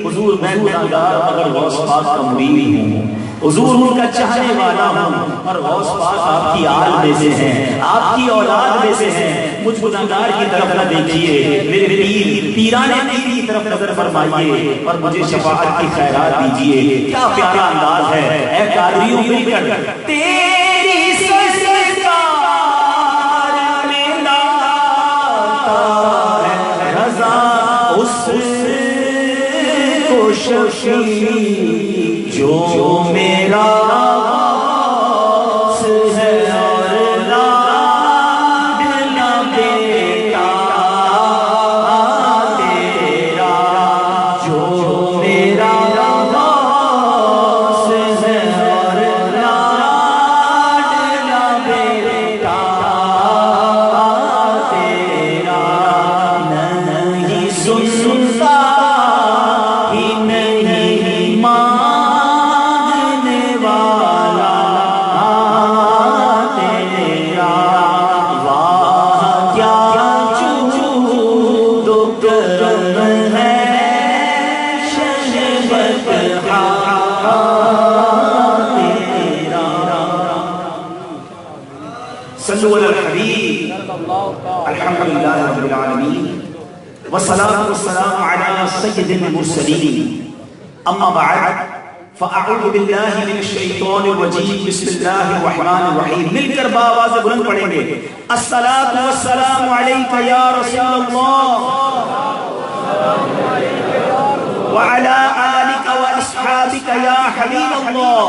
حضور میں گناہگار اگر غوث پاک کا مرید ہوں، حضور ان کا چاہنے والا ہوں، اور غوث پاک آپ کی آل میں سے ہیں، آپ کی اولاد میں سے ہیں، مجھ گناہگار کی طرف نہ دیکھیے، میرے پیر پیران پیر کی طرف نظر فرمائیے اور مجھے شفاعت کی خیرات دیجیے۔ کیا پیارا انداز ہے، اے قادریوں مل کر تیری سرکار میں لاتا ہے رضا اس کوششی جو میرا الحمدللہ رب العالمین والصلاة والسلام علی سید المرسلین اما بعد فاعوذ باللہ من الشیطان الرجیم بسم اللہ الرحمن الرحیم مل کر باواز بلند پڑھیں گے الصلاة والسلام علیکہ یا رسول اللہ وعلی آلکہ واصحابکہ یا حبیب اللہ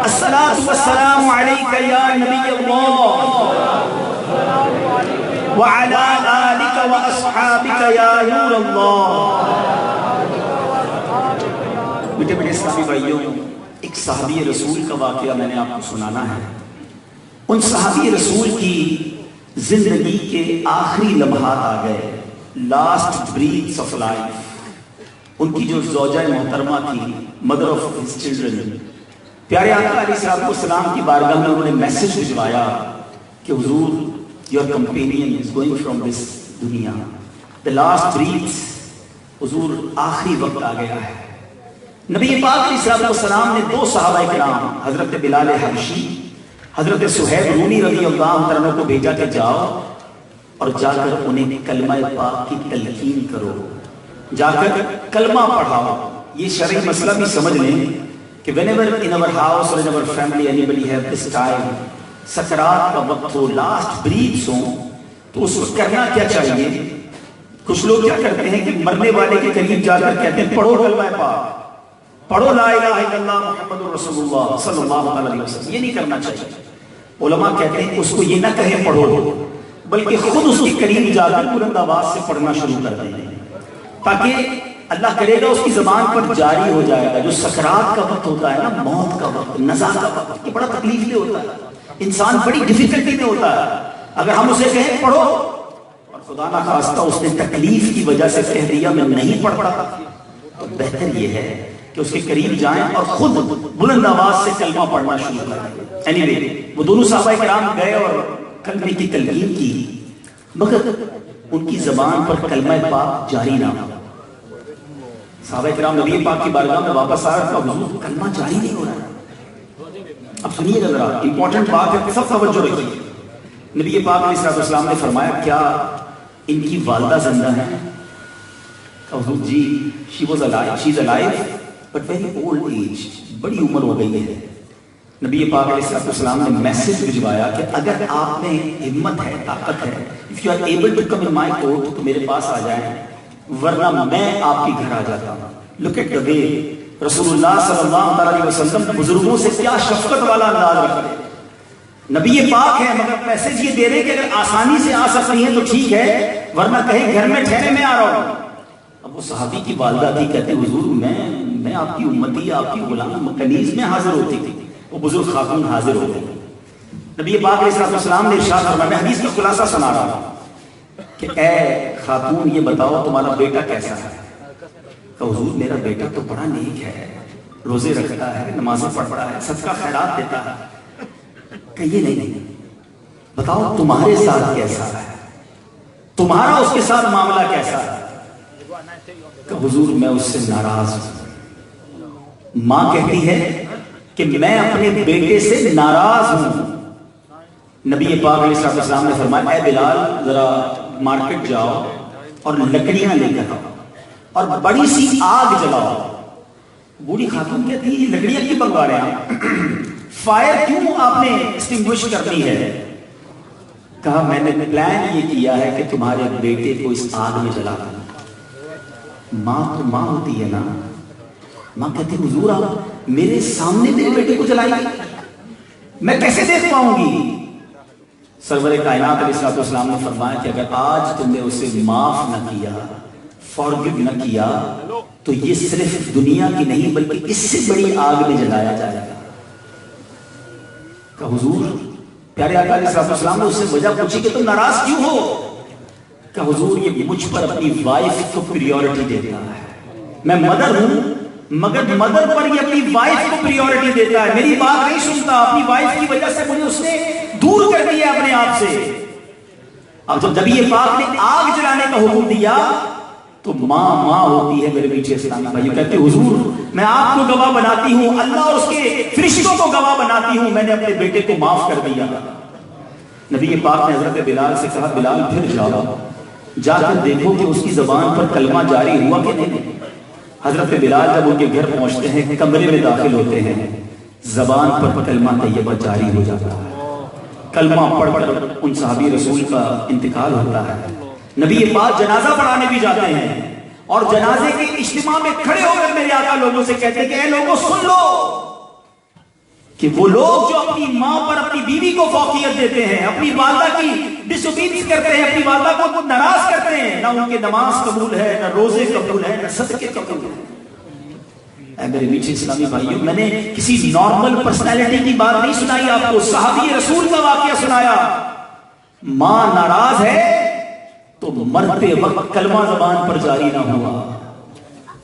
الصلاة والسلام علیکہ یا نبی اللہ وعلی آلکہ واصحابکہ یا نور اللہ۔ بیٹے بیٹے اسلامی بھائیوں، ایک صحابی رسول کا واقعہ میں نے آپ کو سنانا ہے۔ ان صحابی رسول کی زندگی کے آخری لمحات آ گئے، لاسٹ بریتھس آف لائف۔ ان کی جو زوجہ محترمہ تھی، مدر آف ہز چلڈرن، پیارے آقا علیہ السلام کی بارگاہ میں انہوں نے میسج بھجوایا کہ حضور your companion is going from this دنیا، the last breaths، حضور آخری وقت آ گیا ہے۔ نبی پاک علیہ السلام نے دو صحابہ کرام حضرت بلال حبشی، حضرت صہیب رومی رضی اللہ عنہ کو بھیجا کہ جاؤ اور جا کر انہیں کلمہ پاک کی تلقین کرو، جا کر کلمہ پڑھاؤ۔ یہ شرعی مسئلہ بھی سمجھ لیں کہ whenever in our house or in our family anybody have this time، سکرات کا وقت ہو، لاسٹ بریتھس ہوں، تو اس وقت کرنا کیا چاہیے؟ کچھ لوگ کیا کرتے ہیں کہ مرنے والے کے قریب جا کر کہتے ہیں پڑھو کلمہ پاک، پڑھو لا الہ الا اللہ محمد رسول اللہ صلی اللہ علیہ وسلم۔ یہ نہیں کرنا چاہیے۔ علماء کہتے ہیں اس کو یہ نہ کہیں پڑھو، بلکہ خود اس کے قریب جا کر بلند آواز سے پڑھنا شروع کر دیں، تاکہ اللہ کرے گا اس کی زبان پر جاری ہو جائے گا۔ جو سکرات کا وقت ہوتا ہے نا، موت کا وقت، نزا کا وقت، یہ بڑا تکلیف دہ ہوتا ہے، انسان بڑی ڈیفیکلٹی میں ہوتا ہے۔ اگر ہم اسے کہیں پڑھو اور خدا نہ خواستہ اس نے تکلیف کی وجہ سے کہہ دیا میں نہیں پڑھ پڑا، تو بہتر یہ ہے کہ اس کے قریب جائیں اور خود بلند آواز سے کلمہ پڑھنا شروع کریں۔ اینیوے، وہ دونوں صحابہ کرام گئے اور کلمے کی تلقین کی، مگر ان کی زبان پر کلمہ پاک جاری نہ ہوا۔ صحابہ کرام نبی پاک کی بارگاہ میں واپس آ رہا، حضور کلمہ جاری نہیں ہو رہا ہے۔ اب سنیے گا ذرا، امپورٹنٹ بات ہے، سب توجہ رکھیے۔ نبی پاک علیہ السلام نے فرمایا کیا ان کی والدہ زندہ ہیں؟ حضور جی she was alive, she is alive but very old age، بڑی عمر ہو گئی ہے۔ نبی پاک علیہ السلام نے میسج بھجوایا کہ اگر آپ میں ہمت ہے، طاقت ہے، if you are able to come in my court، تو میرے پاس آ جائیں، ورنہ میں آپ کے گھر آ جاتا ہوں۔ Look at the way رسول اللہ صلی اللہ علیہ وسلم بزرگوں سے کیا شفقت والا انداز رکھتے۔ نبی پاک ہے مگر میسج یہ دے رہے کہ اگر آسانی سے آ سکتی ہیں تو ٹھیک ہے، ورنہ کہیں گھر میں ٹھہرے میں آ رہا ہوں۔ اب وہ صحابی کی والدہ تھی، کہتے حضور میں آپ کی امتی، آپ کی غلام، کنیز میں حاضر ہوتی تھی۔ وہ بزرگ خاتون حاضر ہو گئی۔ نبی پاک علیہ السلام نے ارشاد فرمایا، میں حدیث کا خلاصہ سنا رہا ہوں کہ اے خاتون یہ بتاؤ تمہارا بیٹا کیسا ہے؟ کہ حضور میرا بیٹا تو بڑا نیک ہے، روزے رکھتا ہے، نمازیں پڑھتا ہے، صدقہ خیرات دیتا ہے۔ کہ یہ نہیں، بتاؤ تمہارے ساتھ کیسا ہے، تمہارا اس کے ساتھ معاملہ کیسا ہے؟ کہ حضور میں اس سے ناراض ہوں۔ ماں کہتی ہے کہ میں اپنے بیٹے سے ناراض ہوں۔ نبی پاک علیہ السلام نے فرمایا اے بلال ذرا مارکیٹ جاؤ اور لکڑیاں لے کر آؤ اور بڑی سی آگ جلاؤ۔ بوڑھی خاتون کہتی ہے یہ لکڑیاں کیوں منگوا رہے ہیں، فائر کیوں آپ نے ایکسٹنگوش کرنی ہے؟ کہا میں نے پلان یہ کیا ہے کہ تمہارے بیٹے کو اس آگ میں جلا دوں۔ ماں تو ماں ہوتی ہے نا، ماں کہتی حضور آپ میرے سامنے میرے بیٹے کو جلائیں گے، میں کیسے دیکھ پاؤں گی؟ سرور کائنات علیہ السلام نے فرمایا کہ اگر آج تم نے اسے معاف نہ کیا، فارگیو نہ کیا، تو یہ صرف دنیا کی نہیں بلکہ اس سے بڑی آگ میں جلایا جائے گا۔ کہ حضور پیارے آقا علیہ السلام نے اس سے وجہ پوچھی کہ تم ناراض کیوں ہو؟ کہ حضور یہ مجھ پر اپنی وائف کو پریورٹی دیتا ہے، میں مدر ہوں مگر مدر پر یہ اپنی وائف کو پریورٹی دیتا ہے، میری بات نہیں سنتا، اپنی وائف کی وجہ سے مجھے اس نے دور کر دیا اپنے آپ سے۔ اب جب نبی پاک نے آگ جلانے کا حکم دیا تو ماں ہوتی ہے میرے پیچھے اسلامی بھائی، کہتے حضور میں آپ کو گواہ بناتی ہوں، اللہ اور اس کے فرشتوں کو گواہ بناتی ہوں، میں نے اپنے بیٹے کو معاف کر دیا۔ نبی پاک نے حضرت بلال سے کہا بلال پھر جاؤ، جا کر دیکھو کہ اس کی زبان پر کلمہ جاری ہوا کہ نہیں۔ حضرت بلال جب ان کے گھر پہنچتے ہیں، کمرے میں داخل ہوتے ہیں، زبان پر کلمہ طیبہ جاری ہو جاتا ہے، کلمہ پڑھ کر ان صحابی رسول کا انتقال ہوتا ہے۔ نبی پاک جنازہ پڑھانے بھی جاتے ہیں اور جنازے کے اجتماع میں کھڑے ہو کر میرے آقا لوگوں سے کہتے ہیں کہ اے لوگوں سن لو کہ وہ لوگ جو اپنی ماں پر اپنی بیوی کو فوقیت دیتے ہیں، اپنی والدہ کی ڈس اوبیڈینس کرتے ہیں، اپنی والدہ کو ناراض کرتے ہیں، نہ ان کے نماز قبول ہے، نہ روزے قبول ہے، نہ صدقے قبول ہے۔ اے میرے میٹھے اسلامی بھائیوں، میں نے کسی نارمل پرسنالٹی کی بات نہیں سنائی آپ کو، صحابی رسول کا واقعہ سنایا۔ ماں ناراض ہے تو مرتے وقت کلمہ زبان پر جاری نہ ہوا۔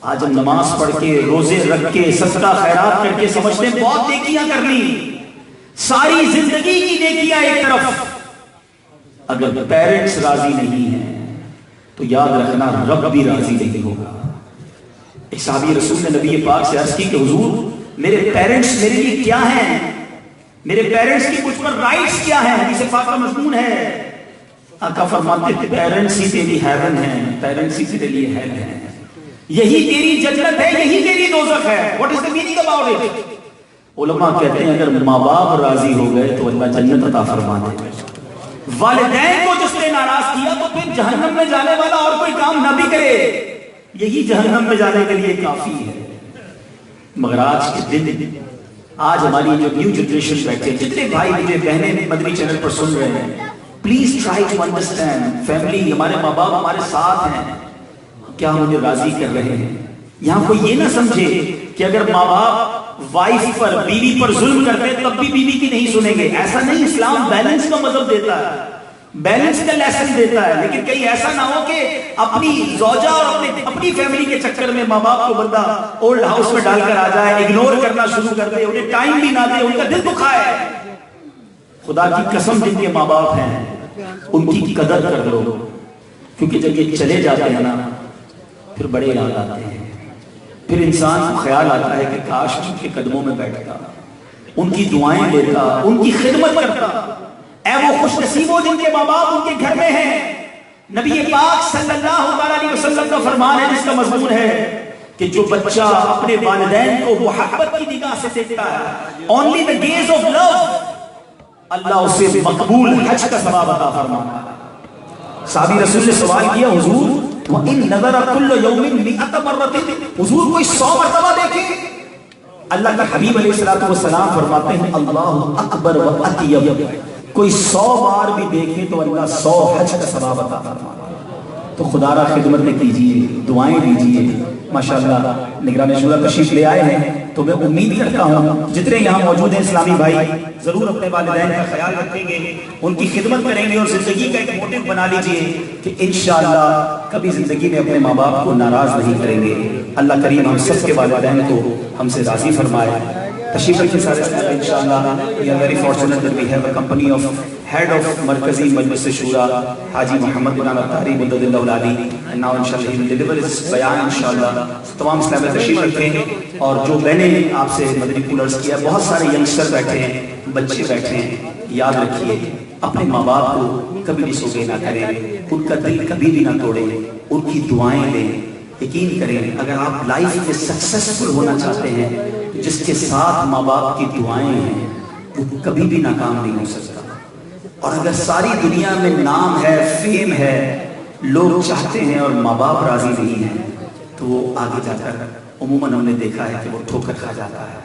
آج ہم نماز پڑھ کے، روزے رکھ کے، صدقہ خیرات کر کے سمجھتے ہیں بہت نیکیاں کر لی، ساری زندگی کی نیکیاں ایک طرف، اگر پیرنٹس راضی نہیں ہیں تو یاد رکھنا رب بھی راضی نہیں ہوگا۔ ایک صحابی رسول نے نبی پاک سے عرض کی کہ حضور میرے پیرنٹس میرے لیے کیا ہیں، میرے پیرنٹس کی مجھ پر رائٹس کیا ہیں؟ حدیث پاک کا مضمون ہے، آقا فرماتے تھے پیرنٹس ہی تیری ہیون ہیں، پیرنٹس ہی تیرے لیے ہیل ہیں، یہی تیری جنت ہے، یہی تیری دوزخ ہے۔ What is the meaning about it؟ علماء کہتے ہیں اگر ماں باپ راضی ہو گئے تو اللہ جنت عطا فرما دے، والدین کو جس نے ناراض کیا تو پھر جہنم میں جانے والا اور کوئی کام نہ بھی کرے، یہی جہنم میں جانے کے لیے کافی ہے۔ مگر آج کے دن، آج ہماری جو نیو جنریشن بیٹھے، جتنے بھائی مجھے بہنیں مدنی چینل پر سن رہے ہیں، please try to understand, family, ہمارے ماں باپ ہمارے ساتھ ہیں، کیا مجھے راضی کر رہے ہیں؟ یہاں کوئی یہ نہ سمجھے کہ اگر ماں باپ وائف پر، بیوی پر ظلم کرتے تب بھی بیوی کی نہیں سنیں گے، ایسا نہیں۔ اسلام بیلنس کا مذہب دیتا ہے، بیلنس کا لیسن دیتا ہے، لیکن کہیں ایسا نہ ہو کہ اپنی زوجہ اور اپنی فیملی کے چکر میں ماں باپ کو بندہ اولڈ ہاؤس میں ڈال کر آ جائے، اگنور کرنا شروع کر دے، انہیں ٹائم بھی نہ دے، ان کا دل دکھائے۔ خدا کی قسم جن کے ماں باپ ہیں ان کی قدر کر لو، کیونکہ جب یہ چلے جاتے ہیں نا پھر بڑے یاد آتے ہیں، پھر انسان کو خیال آتا ہے کہ کاش ان کے قدموں میں بیٹھتا، ان کی دعائیں لیتا، ان کی خدمت کرتا۔ اے وہ خوش نصیب ہو جن کے ماں باپ ان کے گھر میں ہیں۔ نبی پاک صلی اللہ علیہ وسلم کا فرمان ہے جس کا مضمون ہے کہ جو بچہ اپنے والدین کو محبت کی نگاہ سے دیکھتا ہے، only the gaze of love، اللہ اسے مقبول حج کا ثواب عطا فرماتا ہے۔ صحابی رسول نے سوال کیا حضور وَإِن نَظَرَ كُلُّ يَوْمٍ مِئَةَ مَرَّةٍ، حضور کوئی 100 مرتبہ دیکھے؟ اللہ کے حبیب علیہ السلام فرماتے ہیں اللہ اکبر و اطیب، کوئی 100 بار بھی دیکھے تو اللہ 100 حج کا ثواب عطا فرماتا ہے۔ تو خدا را خدمت کیجئے، دعائیں دیجئے۔ ماشاءاللہ نگران شورا تشریف لے آئے ہیں تو تو میں امید کرتا ہوں جتنے یہاں موجود ہیں اسلامی بھائی ضرور اپنے والدین کا خیال رکھیں گے، ان کی خدمت کریں گے، اور زندگی کا ایک موٹو بنا لیجئے کہ انشاءاللہ کبھی زندگی میں اپنے ماں باپ کو ناراض نہیں کریں گے۔ اللہ کریم ہم سب کے والدین کو ہم سے راضی فرمائے۔ تشریف رکھیں سارے صاحب انشاءاللہ۔ We are very fortunate that we have a company of head of مرکزی مجلس شورا حاجی محمد بن اطہری مدد اللہ العلی، and now inshallah he will deliver his بیان انشاءاللہ۔ تمام اسلام میں تشریف رکھیں، اور جو میں نے آپ سے مدنی پھول عرض کیا، بہت سارے ینگسٹر بیٹھے ہیں، بچے بیٹھے ہیں، یاد رکھیے اپنے ماں باپ کو کبھی بھی سوگے نہ کریں، ان کا دل کبھی بھی نہ توڑیں، ان کی دعائیں لیں۔ یقین کریں اگر آپ لائف میں سکسیسفل ہونا چاہتے ہیں، جس کے ساتھ ماں باپ کی دعائیں ہیں وہ کبھی بھی ناکام نہیں ہو سکتا۔ اور اگر ساری دنیا میں نام ہے، فیم ہے، لوگ چاہتے ہیں اور ماں باپ راضی نہیں ہیں، تو وہ آگے جا کر عموماً ہم نے دیکھا ہے کہ وہ ٹھوکر کھا جاتا ہے۔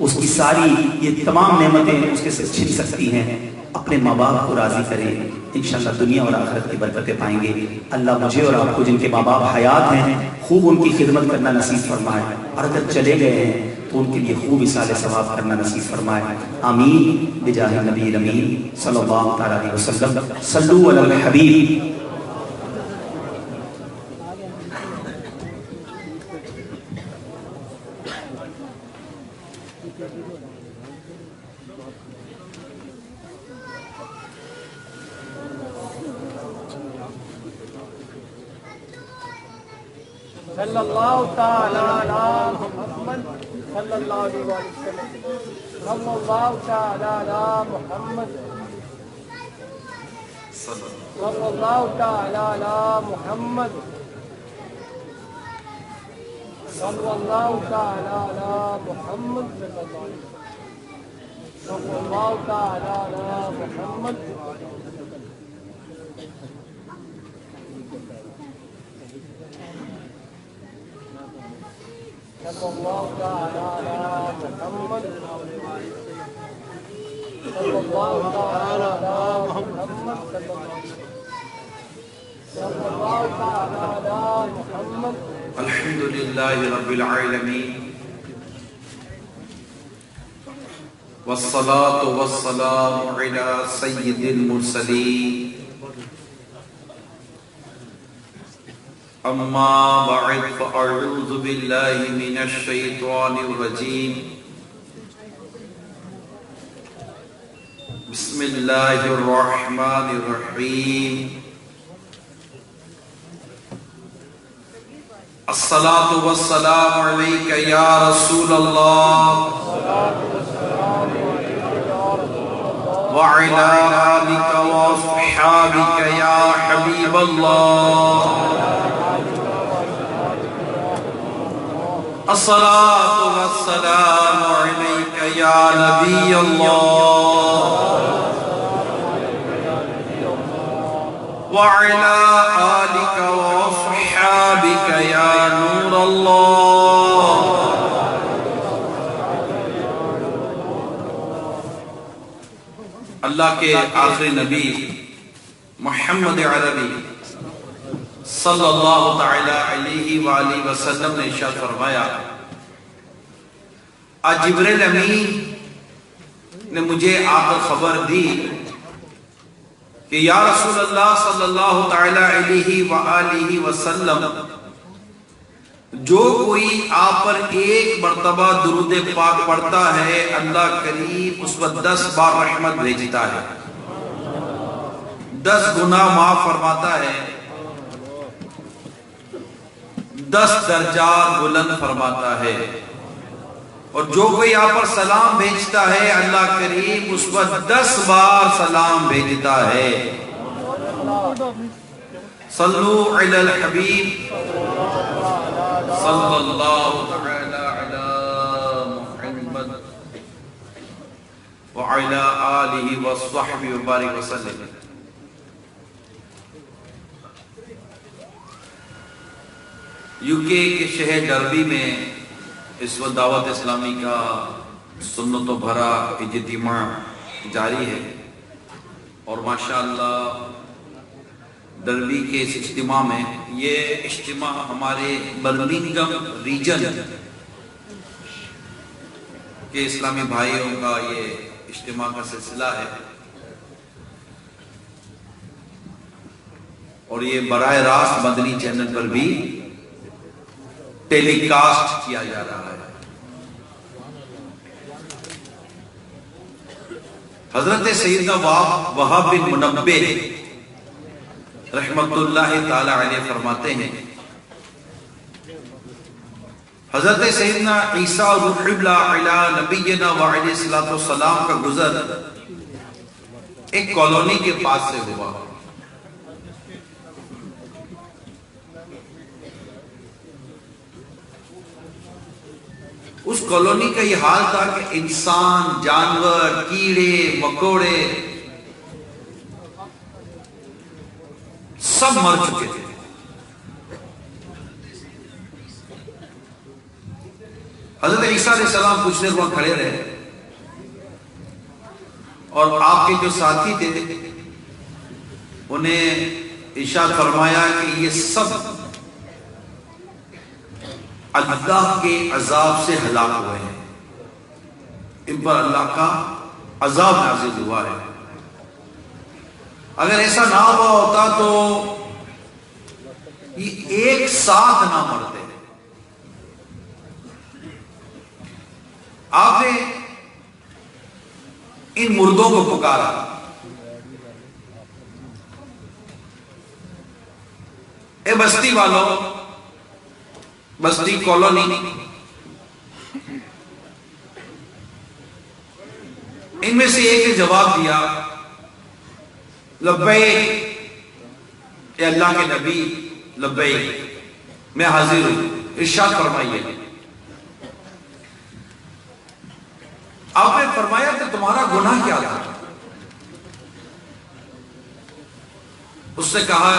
اس کی ساری یہ تمام نعمتیں اس کے سے چھن سکتی ہیں۔ اپنے ماں باپ کو راضی کریں، انشاءاللہ دنیا اور آخرت کی برکتیں پائیں گے۔ اللہ مجھے اور آپ کو جن کے ماں باپ حیات ہیں خوب ان کی خدمت کرنا نصیب فرمائے، اور اگر چلے گئے ہیں تو ان کے لیے خوب اصال ثواب کرنا نصیب فرمائے۔ آمین بجاہ نبی الامین صلی اللہ تعالیٰ علیہ وسلم۔ صلو علی الحبیب۔ صلی اللہ تعالی علی محمد صلی اللہ علیہ وسلم، صلی اللہ تعالی علی محمد صلی اللہ تعالی علی محمد صلی اللہ تعالی علی محمد صلی اللہ تعالی علی محمد۔ صلی اللہ تعالی علی محمد صلی اللہ تعالی علی محمد صلی اللہ تعالی علی محمد۔ الحمدللہ رب العالمین، والصلاة والسلام علی سید المرسلین، اما بعد فاعوذ باللہ من الشیطان الرجیم، بسم اللہ الرحمن الرحیم، الصلاة والسلام علیک یا رسول اللہ وعلی آلک واصحابک یا حبیب اللہ، الصلاة والسلام علیک یا نبی اللہ وعلی آلک واصحابک یا نور اللہ۔ اللہ کے آخری نبی محمد عربی صلی اللہ تعالی علیہ وآلہ وسلم نے ارشاد فرمایا، آج جبریل امین نے مجھے آ کر خبر دی کہ یا رسول اللہ صلی اللہ تعالی علیہ وآلہ وسلم، جو کوئی آپ پر ایک مرتبہ درود پاک پڑھتا ہے اللہ کریم اس پر 10 بار رحمت بھیجتا ہے، 10 گناہ معاف فرماتا ہے، 10 درجات بلند فرماتا ہے، اور جو کوئی آپ پر سلام بھیجتا ہے اللہ کریم اس پر 10 بار سلام بھیجتا ہے۔ صلو علی الحبیب صلی اللہ تعالی علی محمد وعلی آلہ وصحبہ وبارک وسلم۔ یوکے کے شہر ڈربی میں اس وقت دعوت اسلامی کا سنت و بھرا اجتماع جاری ہے، اور ماشاءاللہ ڈربی کے اس اجتماع میں، یہ اجتماع ہمارے برمنگھم ریجن یہ اسلامی بھائیوں کا یہ اجتماع کا سلسلہ ہے اور یہ براہ راست مدنی چینل پر بھی ٹیلی کاسٹ کیا جا رہا ہے۔ حضرت سیدنا وہاب بن منبہ رحمت اللہ تعالی علیہ فرماتے ہیں حضرت سیدنا عیسیٰ روح اللہ علی نبینا وعلیہ السلام کا گزر ایک کالونی کے پاس سے ہوا۔ اس کالونی کا یہ حال تھا کہ انسان، جانور، کیڑے مکوڑے سب مر چکے تھے۔ حضرت عیسیٰ علیہ السلام کچھ دیر وہاں کھڑے رہے اور آپ کے جو ساتھی تھے انہیں ارشاد فرمایا کہ یہ سب اللہ کے عذاب سے ہلاک ہوئے ہیں، ان پر اللہ کا عذاب نازل ہوا ہے۔ اگر ایسا نہ ہوا ہوتا تو یہ ایک ساتھ نہ مرتے۔ آپ نے ان مردوں کو پکارا، اے بستی والوں، بستی کالونی، ان میں سے ایک نے جواب دیا، لبیک اے اللہ کے نبی، لبیک میں حاضر ہوں، ارشاد فرمائیے۔ آپ نے فرمایا کہ تمہارا گناہ کیا تھا؟ اس نے کہا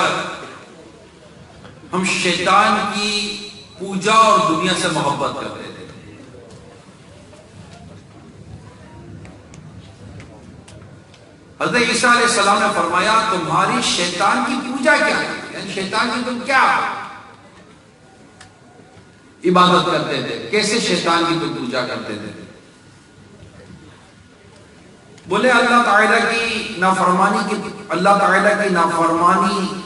ہم شیطان کی پوجا اور دنیا سے محبت کرتے تھے۔ حضرت عیسیٰ علیہ السلام نے فرمایا تمہاری شیطان کی پوجا کیا ہے؟ یعنی شیطان کی تم کیا عبادت کرتے تھے؟ کیسے شیطان کی تم پوجا کرتے تھے؟ بولے اللہ تعالیٰ کی نافرمانی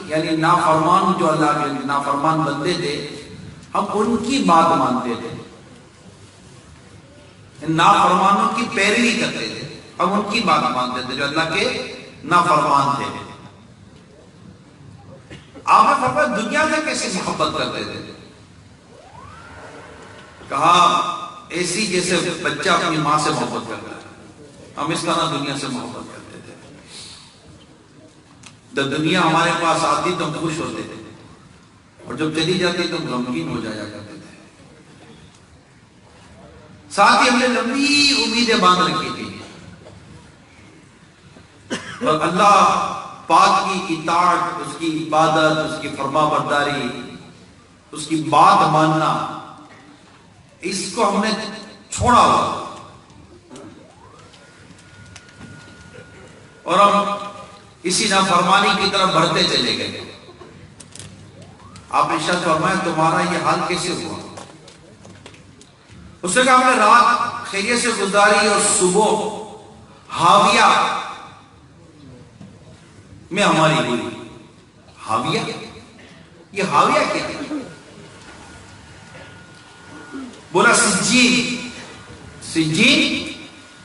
یعنی نافرمان جو اللہ کے نافرمان بندے تھے، ہم ان کی بات مانتے تھے، نافرمانوں کی پیروی کرتے تھے، ہم ان کی بات مانتے تھے جو اللہ کے نافرمان تھے۔ آپ نے فرمایا دنیا سے کیسے محبت کرتے تھے؟ کہا ایسی جیسے بچہ اپنی ماں سے محبت کرتا ہے، ہم اس طرح دنیا سے محبت کرتے تھے۔ جب دنیا ہمارے پاس آتی تو ہم خوش ہوتے تھے اور جب چلی جاتی تو ہم غمگین ہو جایا کرتے تھے۔ ساتھ ہی ہم نے لمبی امیدیں باندھ رکھی تھی اور اللہ پاک کی اطاعت، اس کی عبادت، اس کی فرما برداری، اس کی بات ماننا، اس کو ہم نے چھوڑا ہوا اور ہم اسی نافرمانی کی طرف بڑھتے چلے گئے۔ آپ نے ارشاد فرمایا تمہارا یہ حال کیسے ہوا؟ اس نے کہا ہم نے رات خیریت سے گزاری اور صبح ہاویہ میں ہماری ہوئی۔ ہاویہ؟ یہ ہاویہ کیا ہے؟ بولا سجین۔ سجین؟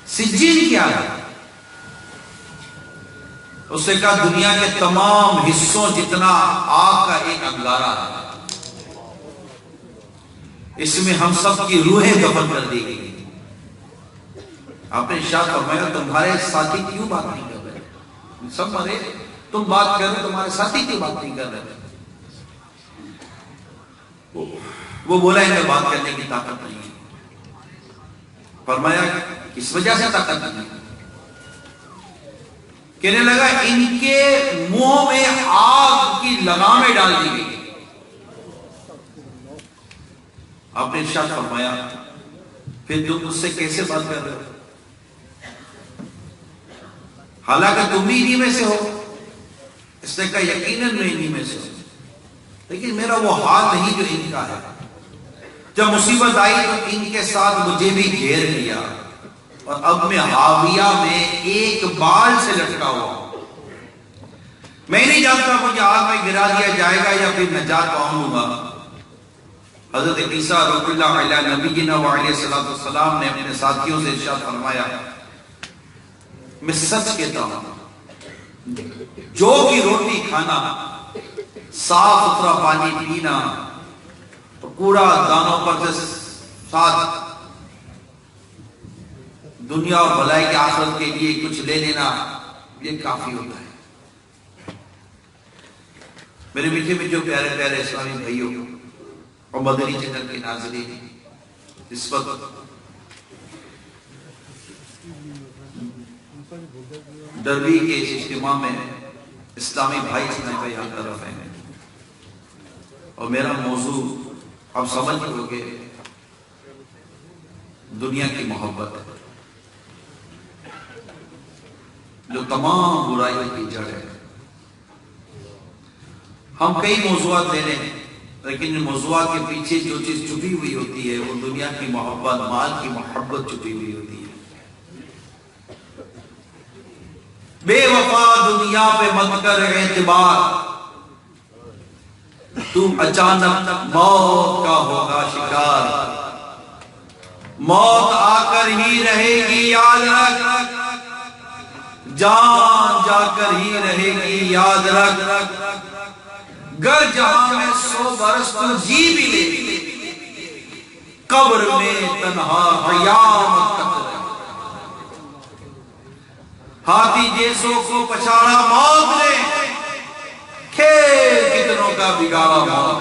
سجین کیا ہے؟ اس نے کہا دنیا کے تمام حصوں جتنا آگ کا ایک انگارہ ہے، اس میں ہم سب کی روحیں دفن کر دی گئی۔ آپ نے ارشاد فرمایا تمہارے ساتھی کیوں بات نہیں کر رہے؟ سب مرے، تم بات کر رہے، تمہارے ساتھی کیوں بات نہیں کر رہے؟ وہ بولا ان میں بات کرنے کی طاقت نہیں ہے۔ فرمایا کس وجہ سے طاقت نہیں ہے؟ کہنے لگا ان کے منہ میں آگ کی لگامیں ڈال دی گئی۔ آپ نے ارشاد فرمایا پھر تم مجھ سے کیسے بات کر رہے ہو؟ حالانکہ تم بھی انہی میں سے ہو۔ اس نے کہا یقیناً میں انہی میں سے ہوں، لیکن میرا وہ حال نہیں جو ان کا ہے۔ جب مصیبت آئی تو ان کے ساتھ مجھے بھی گھیر لیا، اور اب میں حاویہ میں ایک بال سے لٹکا ہوا ہوں. میں نہیں جانتا مجھے آگ میں گرا دیا جائے گا یا پھر نجات پاؤں گا. حضرت عیسیٰ رضی اللہ علیہ نبینا وعلیہ السلام نے اپنے ساتھیوں سے ارشاد فرمایا میں سچ کہتا ہوں جو بھی روٹی کھانا، صاف ستھرا پانی پینا، کوڑا دانوں پر سے ساتھ دنیا اور بھلائی کے آخرت کے لیے کچھ لے لینا، یہ کافی ہوتا ہے. میرے میٹھے میں جو پیارے پیارے اسلامی بھائیوں اور مدنی چینل کے ناظرین، اس وقت ڈربی کے اس اجتماع میں اسلامی بھائی اسلامی بھائی ہر طرف ہیں، اور میرا موضوع آپ سمجھ لو گے دنیا کی محبت ہے جو تمام برائیوں کی جڑ ہے. ہم کئی موضوعات لے لیں لیکن ان موضوعات کے پیچھے جو چیز چھپی ہوئی ہوتی ہے وہ دنیا کی محبت، مال کی محبت چھپی ہوئی ہوتی ہے. بے وفا دنیا پہ مت کر اعتبار، تم اچانک موت کا ہوگا شکار. موت آ کر ہی رہے گی یاد رکھ، جان جا کر ہی رہے گی یاد رکھ. گر جہاں میں 100 برس تو جی بھی لے، قبر میں تنہا قیامت تک رہے. ہاتھی جیسوں کو پچھاڑا موت نے، کھیل کتنوں کا بگاڑا موت.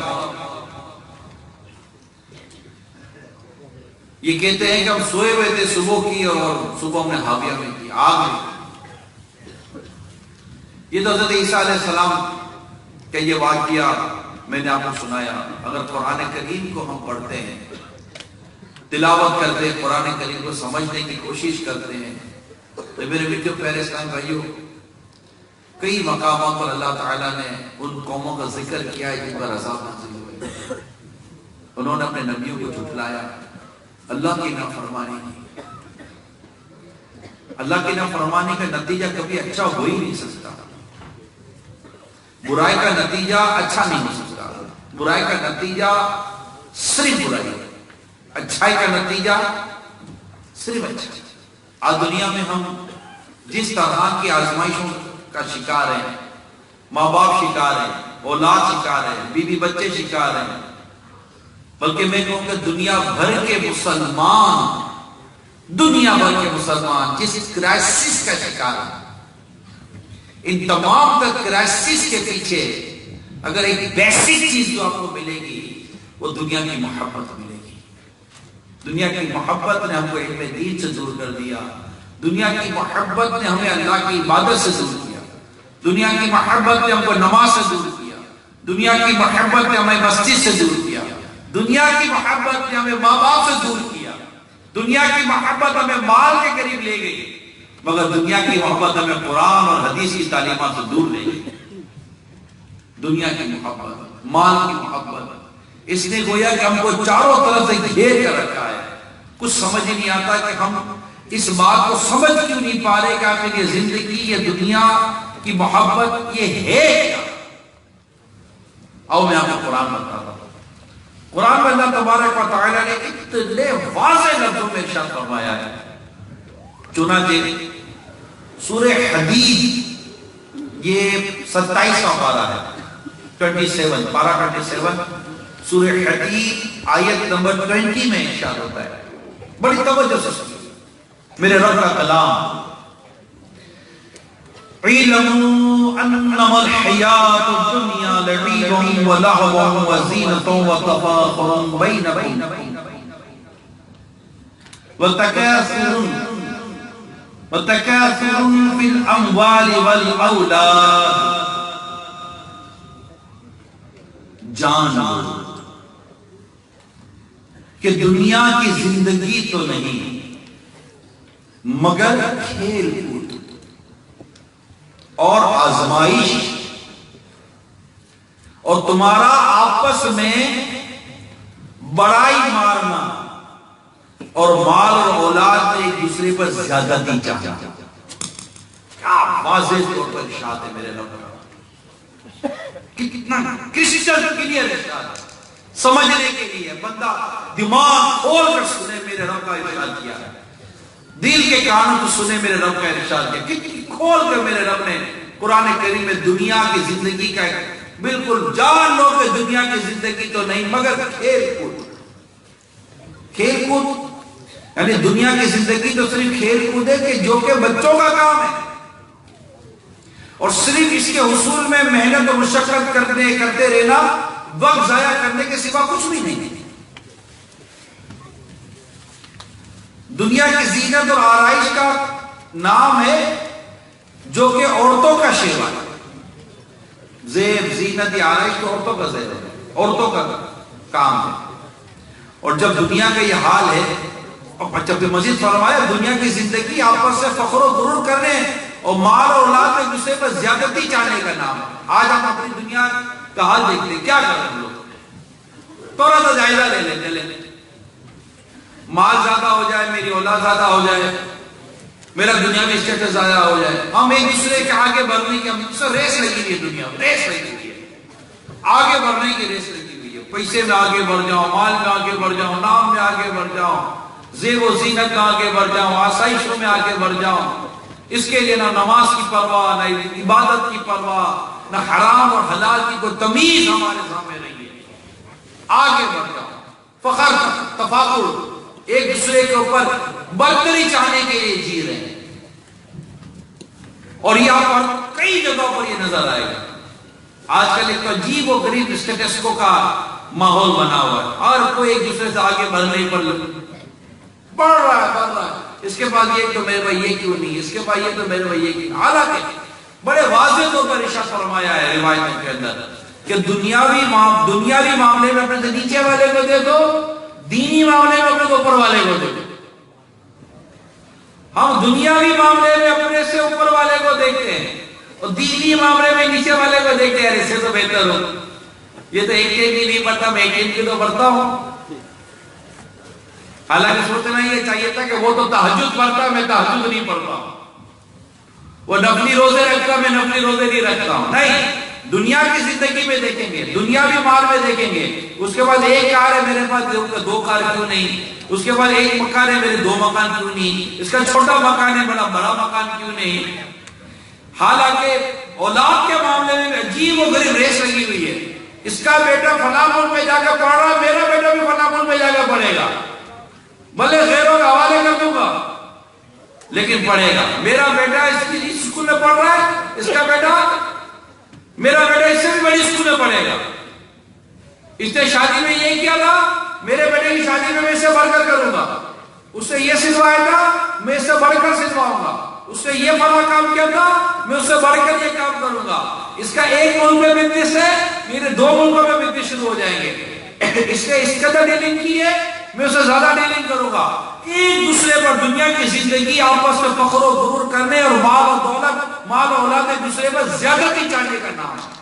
یہ کہتے ہیں کہ ہم سوئے ہوئے تھے صبح کی، اور صبح ہم نے حاویہ میں کی آگ میں. یہ تو حضرت عیسیٰ علیہ السلام کہ یہ واقعہ میں نے آپ کو سنایا. اگر قرآن کریم کو ہم پڑھتے ہیں، تلاوت کرتے ہیں، قرآن کریم کو سمجھنے کی کوشش کرتے ہیں، تو میرے بیٹے پیارے اسلام بھائیوں، کئی مقامات پر اللہ تعالیٰ نے ان قوموں کا ذکر کیا ہے جن پر عذاب نازل ہوئے. انہوں نے اپنے نبیوں کو جھٹلایا، اللہ کی نافرمانی کی. اللہ کی نافرمانی کا نتیجہ کبھی اچھا ہو ہی نہیں سکتا. برائی کا نتیجہ اچھا نہیں ہو سکتا. برائی کا نتیجہ صرف برائی، اچھائی کا نتیجہ صرف اچھا. آج دنیا میں ہم جس طرح کی آزمائشوں کا شکار ہیں، ماں باپ شکار ہیں، اولاد شکار ہیں، بیوی بچے شکار ہیں، بلکہ میں کہوں کہ دنیا بھر کے مسلمان، دنیا بھر کے مسلمان جس کرائسس کا شکار ہیں، ان تمام تک کرائسس کے پیچھے اگر ایک بیسک چیز جو آپ کو ملے گی وہ دنیا کی محبت ملے گی. دنیا کی محبت نے ہم کو علم دین سے دور کر دیا. دنیا کی محبت نے ہمیں اللہ کی عبادت سے دور کیا. دنیا کی محبت نے ہم کو نماز سے دور کیا. دنیا کی محبت نے ہمیں مسجد سے دور کیا. دنیا کی محبت نے ہمیں ماں باپ سے دور کیا. دنیا کی محبت ہمیں مال کے قریب لے گئی، مگر دنیا کی محبت ہمیں قرآن اور حدیث کی تعلیمات سے دور لے گئی. دنیا کی محبت، مال کی محبت، اس نے گویا کہ ہم کو چاروں طرف سے گھیر کر رکھا ہے. کچھ سمجھ ہی نہیں آتا کہ ہم اس بات کو سمجھ کیوں نہیں پا رہے کہ آخر یہ زندگی، یہ دنیا کی محبت یہ ہے کیا. آؤ میں آپ کو قرآن بتاتا ہوں. قرآن میں اللہ تبارک و تعالیٰ نے اتنے واضح لفظوں میں ارشاد فرمایا ہے. چنانچہ سورہ حدید یہ 27واں پارہ ہے، 27 پارہ 27 سورہ حدید آیت نمبر 20 میں ارشاد ہوتا ہے. بڑی توجہ سے سنیے میرے رب کا کلام. اعلموا انما الحیات الدنیا لعب ولهو وزینۃ وتفاخر بینکم وتکاثر فی الاموال والاولاد. جانا کہ دنیا کی زندگی تو نہیں مگر کھیل کود اور آزمائش اور تمہارا آپس میں بڑائی مارنا اور مال اور اولاد میں ایک دوسرے پر زیادتی چاہتا. کیا واضح طور پر ارشاد ہے میرے رب کا، کتنا کرسٹل کلیئر ارشاد ہے، سمجھنے کے لیے بندہ دماغ کھول کر سنے میرے رب کا ارشاد کیا ہے، دل کے کانوں کو سنے میرے رب کا ارشاد کیا، کتنی کھول کر میرے رب نے قرآن کریم میں دنیا کی زندگی کا بالکل جان لو کہ دنیا کی زندگی تو نہیں مگر کھیل کود، کھیل کود یعنی دنیا کی زندگی تو صرف کھیل کود ہے کہ جو کہ بچوں کا کام ہے، اور صرف اس کے حصول میں محنت و مشقت کرتے رہنا، وقت ضائع کرنے کے سوا کچھ بھی نہیں ہے. دنیا کی زینت اور آرائش کا نام ہے جو کہ عورتوں کا شیوا ہے. زیب زینت یا آرائش تو عورتوں کا زیب ہے، عورتوں کا کام ہے. اور جب دنیا کا یہ حال ہے، اور جب مزید فرمایا دنیا کی زندگی آپس سے فخر و غرور کرنے اور مال اور اولاد میں دوسرے پر زیادتی چاہنے کا نام ہے. آج ہم اپنی دنیا کا حال دیکھتے ہیں، کیا کریں ہم لوگ؟ تھوڑا سا جائزہ لے لیں، مال زیادہ ہو جائے، میری اولاد زیادہ ہو جائے، میرا دنیاوی اسٹیٹس زیادہ ہو جائے، ہم ایک دوسرے کے آگے بڑھنے کی ہم سے ریس لگی ہوئی ہے، دنیا میں ریس لگی ہوئی ہے، آگے بڑھنے کی ریس لگی ہوئی ہے. پیسے میں آگے بڑھ جاؤں، مال میں آگے بڑھ جاؤں، نام میں آگے بڑھ جاؤں، زیب و زینت میں آگے بڑھ جاؤں، آسائشوں میں آگے بڑھ جاؤں. اس کے لیے نہ نماز کی پرواہ، نہ عبادت کی پرواہ، نہ حرام اور حلال کی کوئی تمیز ہمارے سامنے نہیں ہے. آگے بڑھ جاؤ، فخر تفاخر، ایک دوسرے کے اوپر برتری چاہنے کے لیے جی رہے ہیں. اور یہاں پر کئی جگہوں پر یہ نظر آئے گا. آج کل ایک عجیب و غریب اسٹیٹس کو کا ماحول بنا ہوا ہے، اور کوئی ایک دوسرے سے آگے بڑھنے پر بڑھ رہا ہے. اس کے بعد یہ تو میرے بھائی یہ کیوں نہیں، اس کے بعد یہ تو میرے بھائی یہ کیوں. حالانکہ بڑے واضح طور پر ارشاد فرمایا ہے روایتوں کے اندر کہ دنیاوی معاملے میں اپنے سے نیچے والے کو دیکھو، دینی معاملے میں اپنے اوپر والے کو دیکھو. ہم دنیاوی معاملے میں اپنے سے اوپر والے کو دیکھتے ہیں اور دینی معاملے میں نیچے والے کو دیکھتے ہیں. اس سے تو بہتر ہو، یہ تو ایک بھی نہیں پڑھتا، میں ایک کی تو پڑھتا ہوں. حالانکہ سوچنا یہ چاہیے تھا کہ وہ تو تہجد پڑھتا، میں تہجد نہیں پڑھتا ہوں. وہ نفلی روزے رکھتا، میں نفلی روزے نہیں رکھتا ہوں. نہیں، دنیا کی زندگی میں دیکھیں گے، دنیاوی مال میں دیکھیں گے. اس کے بعد ایک کار ہے میرے پاس، دو کار کیوں نہیں؟ اس کے بعد ایک مکان ہے میرے، دو مکان کیوں نہیں؟ اس کا چھوٹا مکان ہے بڑا مکان کیوں نہیں؟ حالانکہ اولاد کے معاملے میں عجیب و غریب ریس لگی ہوئی ہے. اس کا بیٹا فلاں ملک میں جا کر پڑھ رہا ہے، میرا بیٹا بھی فلاں ملک میں جا کر پڑھے گا، بھلے غیروں کا حوالے کر دوں گا لیکن پڑھے گا. میرا بیٹا اس اسکول میں پڑھ رہا ہے، میرا بیٹا اس سے بھی بڑی اسکول میں پڑھے گا. اس نے شادی میں یہ کیا تھا، میرے بیٹے کی شادی میں اس سے بڑھ کر کروں گا. اس سے یہ سلوایا تھا، میں اس سے بڑھ کر سلواؤں گا. اس نے یہ فلاں کام کیا تھا، میں اس سے بڑھ کر یہ کام کروں گا. اس کا ایک ملک میں بزنس ہے، میرے دو ملکوں میں بزنس شروع ہو جائیں گے. اس نے اس قدر ڈیلنگ کی ہے، میں اسے زیادہ ڈیلنگ کروں گا. ایک دوسرے پر دنیا کی زندگی آپس میں فخر و غرور کرنے اور مال اور دولت، مال و اولاد ایک دوسرے پر زیادتی چاہنے کا نام ہے.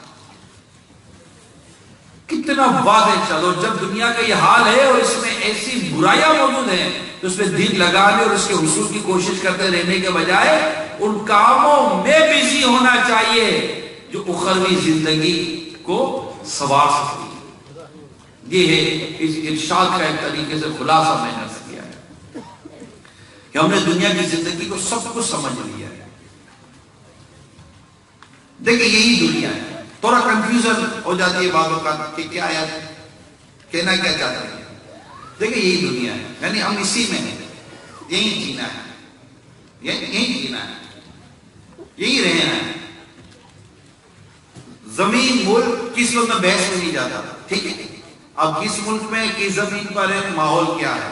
کتنا واضح. چلو جب دنیا کا یہ حال ہے اور اس میں ایسی برائیاں موجود ہیں تو اس میں دل لگانے اور اس کے حصول کی کوشش کرتے رہنے کے بجائے ان کاموں میں بزی ہونا چاہیے جو اخروی زندگی کو سنوار سکتی. یہ ہے اس ارشاد کا ایک طریقے سے خلاصہ میں نے کیا ہے کہ ہم نے دنیا کی زندگی کو سب کچھ سمجھ لیا ہے. دیکھیں یہی دنیا ہے. تھوڑا کنفیوژن ہو جاتی ہے باتوں کا کہ کیا ہے، کہنا کیا چاہتے ہیں. دیکھیں یہی دنیا ہے، یعنی ہم اسی میں ہیں، یہی جینا ہے، یہی جینا ہے، یہی رہنا ہے. زمین ملک کس وقت میں بحث میں نہیں جاتا، ٹھیک ہے. اب کس ملک میں کس زمین پر ہے، ماحول کیا ہے،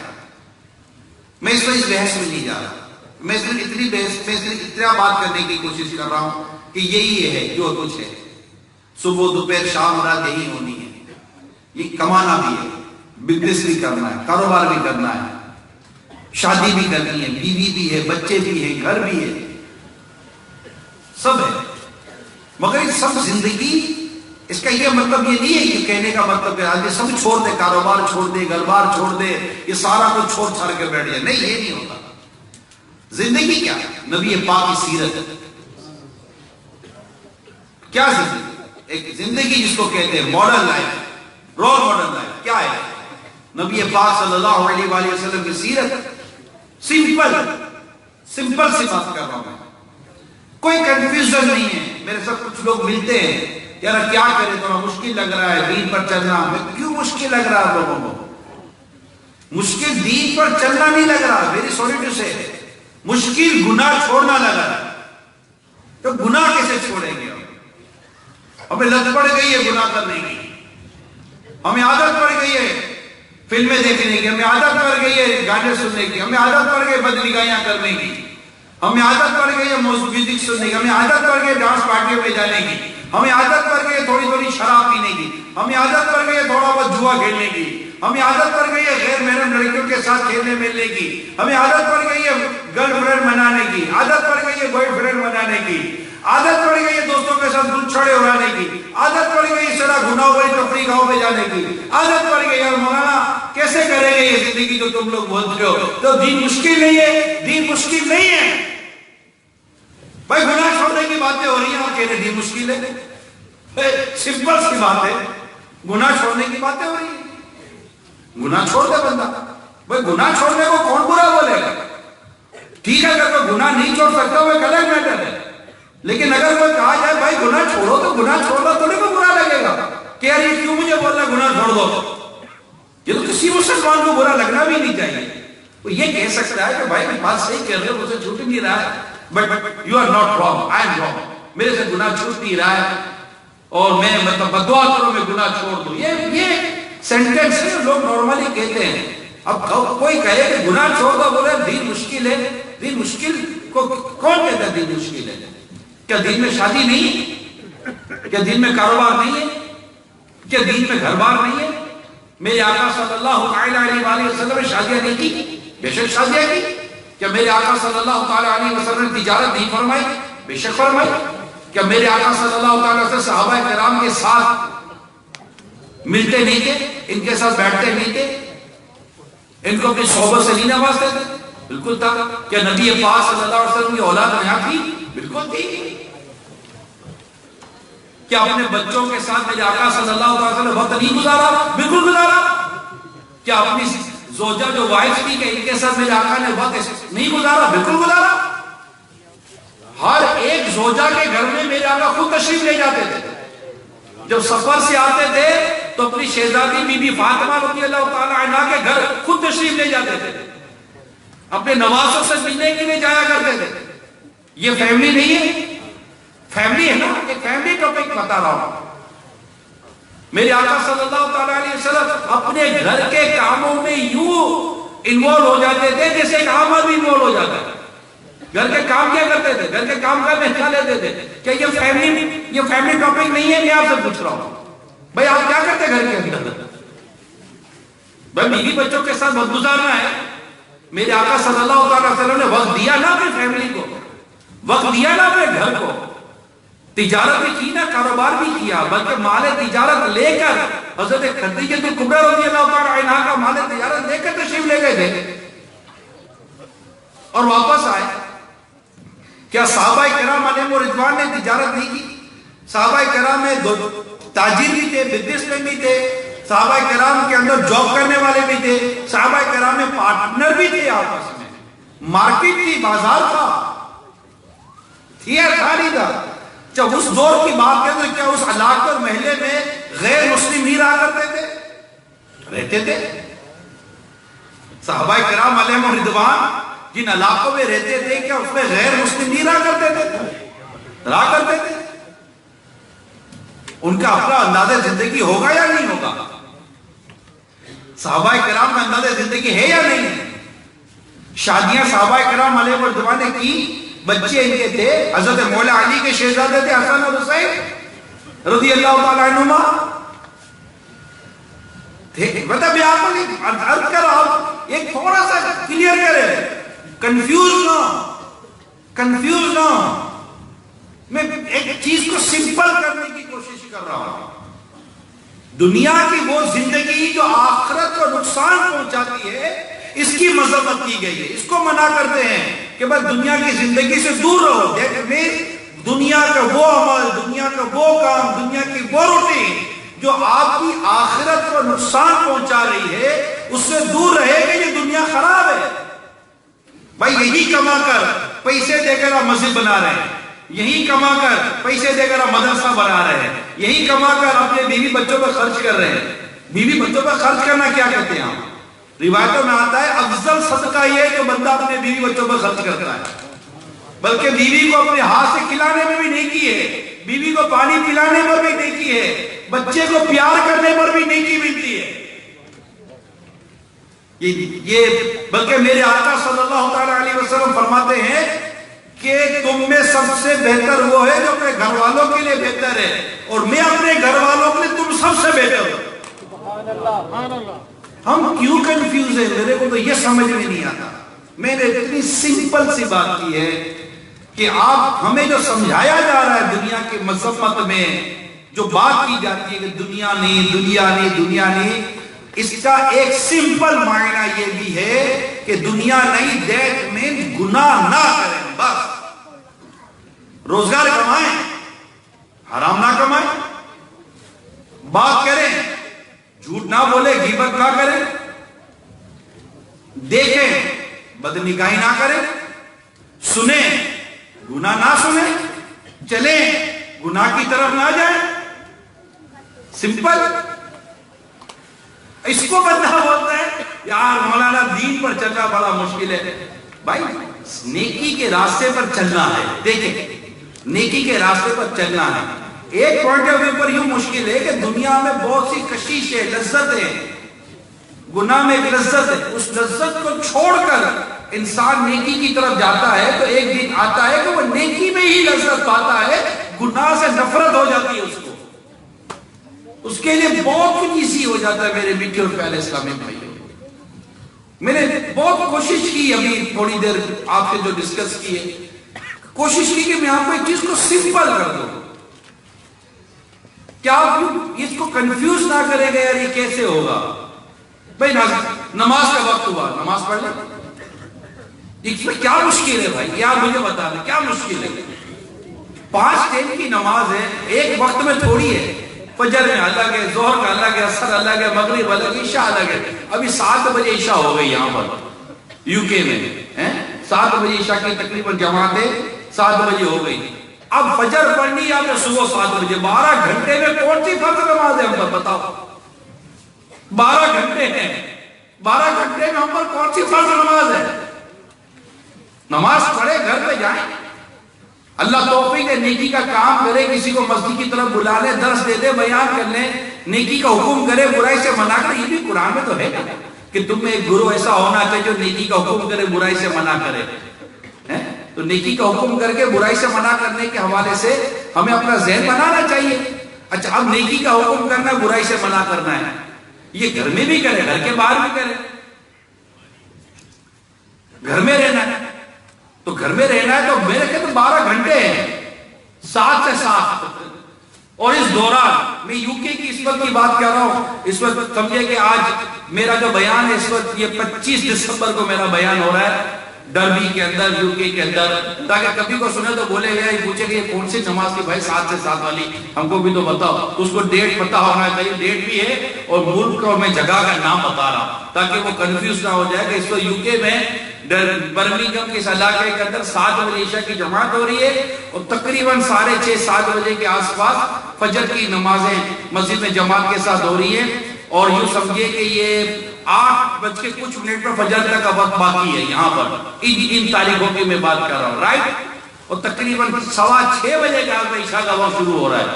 میں اس بحث میں نہیں جا رہا. میں صرف اتنا بات کرنے کی کوشش کر رہا ہوں کہ یہی ہے جو کچھ ہے. صبح دوپہر شام رات یہی ہونی ہے. یہ کمانا بھی ہے، بزنس بھی کرنا ہے، کاروبار بھی کرنا ہے، شادی بھی کرنی ہے، بیوی بھی ہے، بچے بھی ہیں، گھر بھی ہے، سب ہے. مگر یہ سب زندگی اس کا یہ مطلب یہ نہیں ہے کہ کہنے کا مطلب کہ آدمی سب چھوڑ دے، کاروبار چھوڑ دے، گھر بار چھوڑ دے، یہ سارا کچھ چھوڑ چھاڑ کے بیٹھ جائے. نہیں، یہ نہیں ہوتا. زندگی کیا ہے؟ نبی پاک کی سیرت. کیا زندگی؟ ایک زندگی جس کو کہتے ہیں modern life, role modern life. کیا ہے؟ نبی پاک صلی اللہ علیہ وآلہ وسلم کی سیرت. سمپل سی بات کر رہا ہوں میں، کوئی کنفیوژن نہیں ہے. میرے ساتھ کچھ لوگ ملتے ہیں، یار کیا کرے، تھوڑا مشکل لگ رہا ہے دین پر چلنا. کیوں مشکل لگ رہا ہے لوگوں کو؟ مشکل دین پر چلنا نہیں لگ رہا. ویری سوری ٹو سے، مشکل گناہ چھوڑنا لگا ہے. تو گناہ کیسے چھوڑیں گے؟ ہمیں لت پڑ گئی ہے گناہ کرنے کی، ہمیں عادت پڑ گئی ہے فلمیں دیکھنے کی، ہمیں عادت پڑ گئی ہے گانے سننے کی، ہمیں عادت پڑ گئی بد نگاہیاں کرنے کی، ہمیں عادت پڑ گئی ہے میوزک سننے کی، ہمیں عادت پڑ گئی ڈانس پارٹیوں میں جانے کی، ہمیں عادت پڑ گئی ہے تھوڑی تھوڑی شراب پینے کی، ہمیں عادت پڑ گئی ہے تھوڑا بہت جوا کھیلنے کی، ہمیں عادت پڑ گئی ہے غیر محرم لڑکیوں کے ساتھ کھیلنے ملنے کی، ہمیں عادت پڑ گئی ہے گرل فرینڈ بنانے کی، عادت پڑ گئی ہے بوائے فرینڈ بنانے کی، عادت پڑ گئی ہے دوستوں کے ساتھ گل چھڑے اڑانے کی، عادت پڑ گئی اس طرح گناہوں والی تفریح گاہوں میں جانے کی، عادت پڑ گئی. اور مولانا کیسے کریں گے یہ زندگی جو تم لوگ بولتے ہو؟ تو دین مشکل نہیں ہے، دین مشکل نہیں ہے بھائی. گناہ چھوڑنے کی باتیں ہو رہی ہیں اور کہہ رہے دین مشکل ہے. سمپل سی بات ہے، گناہ چھوڑنے کی باتیں ہو رہی ہیں. گناہ چھوڑ دے بندہ. بھائی گناہ چھوڑنے کو کون برا بولے گا؟ ٹھیک ہے اگر کوئی گناہ نہیں چھوڑ سکتا وہ ایک الگ میٹر ہے، لیکن اگر کوئی کہا جائے بھائی گناہ چھوڑو تو گناہ چھوڑنا تھوڑے کو برا لگے گا کہ یار یہ کیوں مجھے بول رہا گناہ چھوڑ دو. یہ تو کسی مسلمان کو برا لگنا بھی نہیں چاہیے. وہ یہ کہہ سکتا ہے کہ بھائی بات صحیح کہہ رہے ہو، مجھے چھوٹ نہیں رہا ہے، but you are not wrong, I am wrong. میرے سے گناہ چھوٹ نہیں رہا ہے اور میں مطلب بدعا کروں میں گناہ چھوڑ دوں. یہ سینٹینس ہے لوگ نارملی کہتے ہیں. اب کوئی کہے کہ گناہ چھوڑ دو، بولے دین مشکل ہے. دین مشکل کو کون کہتا ہے دین مشکل ہے؟ کیا دین میں شادی نہیں؟ کیا دین میں کاروبار نہیں ہے؟ کیا دین میں گھر بار نہیں ہے؟ میرے آقا صلی اللہ علیہ وآلہ وسلم نے شادیاں نہیں کی؟ بے شک شادیاں کی. کیا میرے آقا صلی اللہ علیہ وسلم نے تجارت نہیں فرمائی؟ بے شک فرمائی. کیا میرے آقا صلی اللہ علیہ وسلم صحابہ کرام کے ساتھ ملتے نہیں تھے؟ ان کے ساتھ بیٹھتے نہیں تھے؟ ان کو اپنی صحبت سے نہیں نوازتے تھے؟ بالکل تھا. کیا نبی پاک صلی اللہ علیہ وسلم کی اولاد یہاں تھی؟ بالکل تھی. کیا اپنے بچوں کے ساتھ میرے آقا صلی اللہ علیہ وسلم وقت نہیں گزارا؟ بالکل گزارا. کیا اپنی زوجہ جو وائف تھی کہ ان کے ساتھ میرے آقا نے وقت نہیں گزارا؟ بالکل گزارا. ہر ایک زوجہ کے گھر میں میرے آقا خود تشریف لے جاتے تھے. جب سفر سے آتے تھے تو اپنی شہزادی بی بی فاطمہ رضی اللہ تعالی عنہا کے گھر خود تشریف لے جاتے تھے. اپنے نوازوں سے ملنے کے لیے جایا کرتے تھے. یہ فیملی نہیں ہے؟ فیملی ہے نا. ایک فیملی ٹاپک بتا رہا ہوں. میرے آقا صلی اللہ تعالی علیہ وسلم اپنے گھر کے کاموں میں یوں انوالو ہو جاتے تھے جیسے ایک عام آدمی انوالو ہو جاتا ہے. گھر کے کام کیا کرتے تھے؟ گھر کے کام کا حصہ لیتے تھے. کیا یہ فیملی ٹاپک نہیں ہے؟ میں آپ سے پوچھ رہا ہوں بھائی آپ کیا کرتے گھر کے اندر؟ بھائی بیوی بچوں کے ساتھ وقت گزارنا ہے. میرے آقا صلی اللہ تعالی وسلم نے وقت دیا نا اپنی فیملی کو، وقت دیا نا اپنے گھر کو. تجارت بھی کی نا، کاروبار بھی کیا، بلکہ مال تجارت لے کر حضرت خدیجہ کبریٰ رضی اللہ تعالی عنہا کا مال تجارت لے کر تشریف لے گئے تھے اور واپس آئے. کیا صحابہ کرام علیہم رضوان نے تجارت نہیں کی؟ صحابہ کرام میں تاجر بھی تھے، بزنس مین بھی تھے، صحابہ کرام کے اندر جاب کرنے والے بھی تھے، صحابہ کرام میں پارٹنر بھی تھے، آپس میں مارکیٹ تھی، بازار تھا، نہیں تھا. جب اس دور کی بات کریں تو کیا اس علاقے اور محلے میں غیر مسلم نہیں رہا کرتے تھے؟ رہتے تھے. صحابہ کرام علیہم رضوان جن علاقوں میں رہتے تھے کیا اس میں غیر مسلم نہیں رہا کرتے تھے؟ رہا کرتے تھے. ان کا اپنا انداز زندگی ہوگا یا نہیں ہوگا؟ صحابہ کرام کا انداز زندگی ہے یا نہیں ہے؟ شادیاں صحابہ کرام علیہم رضوان نے کی، بچے ان کے تھے. حضرت مولا علی کے شہزادے تھے حسن اور حسین رضی اللہ تعالی عنہما تھے. مطلب آپ کو عرض کر رہا ہوں، ایک تھوڑا سا کلیئر کرے، کنفیوز نہ. میں ایک چیز کو سمپل کرنے کی کوشش کر رہا ہوں. دنیا کی وہ زندگی جو آخرت کو نقصان پہنچاتی ہے اس کی مذمت کی گئی ہے. اس کو منع کرتے ہیں کہ بس دنیا کی زندگی سے دور رہو. دنیا کا وہ عمل، دنیا کا وہ کام، دنیا کی وہ روٹین جو آپ کی آخرت کو نقصان پہنچا رہی ہے اس سے دور رہے کہ یہ دنیا خراب ہے. بھائی یہی کما کر پیسے دے کر آپ مسجد بنا رہے ہیں، یہی کما کر پیسے دے کر آپ مدرسہ بنا رہے ہیں، یہی کما کر اپنے بیوی بچوں پر خرچ کر رہے ہیں. بیوی بچوں پر خرچ کرنا کیا کہتے ہیں آپ؟ روایتوں میں آتا ہے افضل صدقہ یہ جو بندہ اپنے بیوی بچوں پر خرچ کرتا ہے. بلکہ بیوی کو اپنے ہاتھ سے کھلانے میں بھی نیکی ہے، بیوی کو پانی پلانے پر بھی نیکی ہے، بچے کو پیار کرنے پر بھی نیکی ملتی ہے. یہ بلکہ میرے آقا صلی اللہ تعالی علیہ وسلم فرماتے ہیں کہ تم میں سب سے بہتر وہ ہے جو اپنے گھر والوں کے لیے بہتر ہے، اور میں اپنے گھر والوں کے لیے تم سب سے بہتر ہوں. سبحان اللہ، سبحان اللہ. ہم کیوں کنفیوز ہیں؟ میرے کو تو یہ سمجھ میں نہیں آتا. میں نے اتنی سمپل سی بات کی ہے کہ آپ ہمیں جو سمجھایا جا رہا ہے دنیا کی مذمت میں، جو بات کی جاتی ہے کہ دنیا نہیں دنیا نہیں دنیا نہیں، اس کا ایک سمپل معنی یہ بھی ہے کہ دنیا نہیں دیٹ میں گناہ نہ کریں. بس روزگار کمائیں، حرام نہ کمائیں، بات کریں، جھوٹ نہ بولے، غیبت نہ کریں، دیکھیں، بدنگاہی نہ کریں، سنیں، گناہ نہ سنیں، چلیں، گناہ کی طرف نہ جائیں. سمپل. اس کو بندہ بولتا ہے یار مولانا دین پر چلنا بڑا مشکل ہے. بھائی نیکی کے راستے پر چلنا ہے. دیکھیں نیکی کے راستے پر چلنا ہے. ایک پوائنٹ آف ویو پر یوں مشکل ہے کہ دنیا میں بہت سی کشش ہے، لذت ہے، گناہ میں ایک لذت ہے. اس لذت کو چھوڑ کر انسان نیکی کی طرف جاتا ہے تو ایک دن آتا ہے کہ وہ نیکی میں ہی لذت پاتا ہے، گناہ سے نفرت ہو جاتی ہے اس کو. اس کے لیے بہت کچھ ایزی ہو جاتا ہے. میرے میٹھے اور پیارے اسلامی بھائیوں، میں نے بہت کوشش کی ابھی تھوڑی دیر آپ سے جو ڈسکس کی ہے، کوشش کی کہ میں آپ کو ایک چیز کو سمپل کر دوں. کیا آپ اس کو کنفیوز نہ کریں گے یار یہ کیسے ہوگا؟ بھائی نماز کا وقت ہوا، نماز پڑھ لیں. اس میں کیا مشکل ہے بھائی؟ یار مجھے بتا دیں کیا مشکل ہے؟ 5 ٹائم کی نماز ہے، ایک وقت میں تھوڑی ہے. فجر میں الگ ہے، ظہر کا الگ ہے، عصر الگ ہے، مغرب الگ ہے، عشاء الگ ہے. ابھی 7 بجے عشاء ہو گئی یہاں پر یو کے میں. 7 بجے عشاء کی تقریباً جماعت ہے، 7 بجے ہو گئی. اب فجر پڑھنی ہے آپ نے صبح 7 بجے. 12 گھنٹے میں کون سی فرض نماز ہے ہم پر بتاؤ؟ 12 گھنٹے ہیں، 12 گھنٹے میں ہم پر کون سی فرض نماز ہے؟ نماز پڑھے، گھر پہ جائیں، اللہ توفیق دے، نیکی کا کام کرے، کسی کو مسجد کی طرف بلا لے، درس دے دے، بیان کر لیں، نیکی کا حکم کرے، برائی سے منع کرے. یہ بھی قرآن میں تو ہے کہ تم میں ایک گروہ ایسا ہونا چاہیے جو نیکی کا حکم کرے، برائی سے منع کرے. تو نیکی کا حکم کر کے برائی سے منع کرنے کے حوالے سے ہمیں اپنا ذہن بنانا چاہیے. اچھا اب نیکی کا حکم کرنا ہے، برائی سے منع کرنا ہے، یہ گھر میں بھی کرے، گھر کے باہر بھی کرے. گھر میں رہنا ہے تو گھر میں رہنا ہے تو میرے کہتے 12 گھنٹے ہیں، 7 سے 7. اور اس دوران میں یو کے کی اس وقت کی بات کر رہا ہوں. اس وقت سمجھے کہ آج میرا جو بیان ہے اس وقت یہ 25 دسمبر کو میرا بیان ہو رہا ہے ڈربی کے اندر، یو کے کے اندر، تاکہ کبھی کو سنے تو بولے گا، یہ پوچھے کہ یہ کون سی نماز کی بھائی 7 سے 7 والی، ہم کو بھی تو بتاؤ. اس کو ڈیٹ پتہ ہونا چاہیے، ڈیٹ بھی ہے اور ملک کو میں جگہ کا نام بتا رہا ہوں تاکہ وہ کنفیوز نہ ہو جائے کہ اس وقت یو کے میں برمنگھم کے اس علاقے کے اندر 7 بجے عشاء کی جماعت ہو رہی ہے اور تقریباً 6:30-7 بجے کے آس پاس فجر کی نمازیں مسجد میں جماعت کے ساتھ ہو رہی ہیں. اور یوں سمجھے کہ یہ 8:00 پر فجر تک کا وقت باقی ہے یہاں پر. ان تاریخوں کی میں بات کر رہا ہوں، رائٹ. اور تقریباً 6:15 بجے کے آس پاس عشاء کا وقت شروع ہو رہا ہے.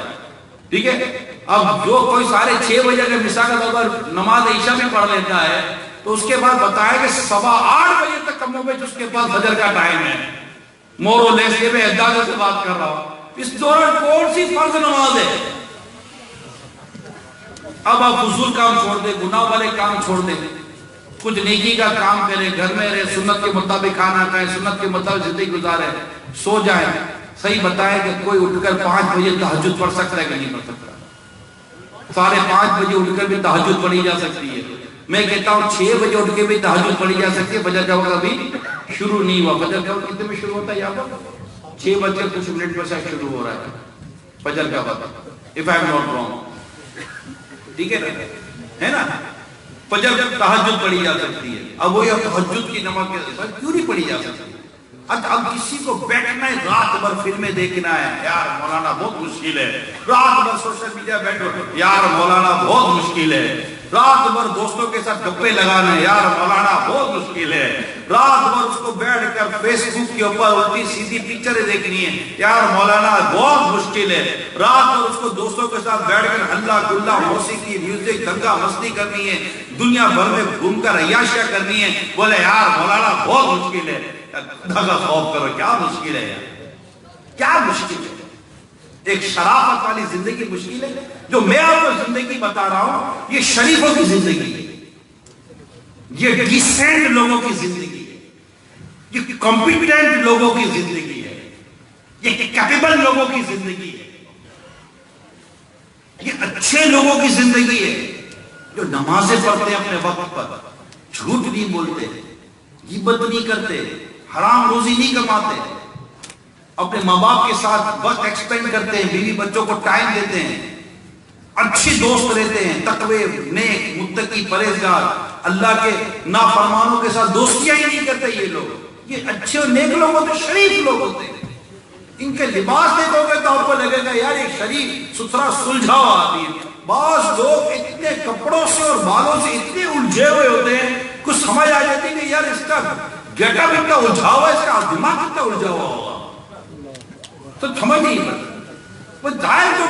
ٹھیک ہے. اب جو کوئی 6:30 بجے کے مثال کے طور پر نماز عشاء میں پڑھ لیتا ہے تو اس کے بعد بتایا کہ 8:15 بجے تک کم و بیش اس کے پاس فجر کا ٹائم ہے. مور و لیس یہ میں اندازے سے بات کر رہا ہوں. اس دوران کون سی فرض نماز ہے؟ اب آپ فضول کام چھوڑ دیں، گناہ والے کام چھوڑ دیں، کچھ نیکی کا کام کریں، گھر میں رہے، سنت کے مطابق کھانا کھائیں، سنت کے مطابق زندگی گزاریں، سو جائیں. صحیح بتائیں کہ کوئی اٹھ کر 5 بجے تہجد پڑھ سکتا ہے کہ نہیں پڑھ سکتا؟ 5:30 بجے اٹھ کر بھی تہجد پڑھی جا سکتی ہے. میں کہتا ہوں 6 بجے اٹھ کے بھی تہجد پڑھی جا سکتی ہے. فجر کا وقت ابھی شروع نہیں ہوا. فجر کا وقت کتنے میں شروع ہوتا ہے یہاں پر؟ 6:00 پر سے شروع ہو رہا ہے فجر کا وقت, if I am not wrong. ٹھیک ہے نا, ہے نا؟ فجر تہجد پڑھی جا سکتی ہے. اب وہ یہ تہجد کی نماز کیوں نہیں پڑھی جا سکتی؟ اب کسی کو بیٹھنا ہے رات بھر فلمیں دیکھنا ہے, یار مولانا بہت مشکل ہے. رات بھر سوشل میڈیا بیٹھو, یار مولانا بہت مشکل ہے. رات بھر دوستوں کے ساتھ گپے لگانا ہے, یار مولانا بہت مشکل ہے. رات بھر اس کو بیٹھ کر فیس بک کے اوپر الٹی سیدھی پکچریں دیکھنی ہے, یار مولانا بہت مشکل ہے. رات بھر اس کو دوستوں کے ساتھ بیٹھ کر ہلا گلا موسیقی میوزک دنگا مستی کرنی ہے, دنیا بھر میں گھوم کر عیاشیاں کرنی ہے. بولے یار مولانا بہت مشکل ہے. دھگا خوف کرو, کیا مشکل ہے یار, کیا مشکل ہے؟ ایک شرافت والی زندگی مشکل ہے. جو میں آپ کو زندگی بتا رہا ہوں یہ شریفوں کی زندگی ہے, یہ ڈیسینٹ لوگوں کی زندگی ہے, یہ کمپیٹنٹ لوگوں کی زندگی ہے, یہ کیپیبل لوگوں کی زندگی ہے, یہ اچھے لوگوں کی زندگی ہے, جو نمازیں پڑھتے ہیں اپنے وقت پر, جھوٹ نہیں بولتے, غیبت نہیں کرتے, حرام روزی نہیں کماتے, اپنے ماں باپ کے ساتھ وقت ایکسپینڈ کرتے ہیں, بیوی بچوں کو ٹائم دیتے ہیں, اچھی دوست رہتے ہیں, تقوی, نیک, متقی, پرہیزگار, اللہ کے نافرمانوں کے ساتھ دوستیاں ہی نہیں کرتے. یہ لوگ یہ اچھے اور نیک لوگ ہوتے, شریف لوگ ہوتے ہیں. ان کے لباس دیکھو گے تو آپ کو لگے گا یار ایک شریف ستھرا سلجھا ہوا آدمی ہے. بعض لوگ اتنے کپڑوں سے اور بالوں سے اتنے الجھے ہوئے ہوتے ہیں, کچھ سمجھ آ جاتی کہ یار اس کا گیٹ اپ اتنا الجھا ہوا ہے, اس کا دماغ اتنا الجھا ہوا ہوگا, تو سمجھ نہیں پڑتا. وہ ظاہر تو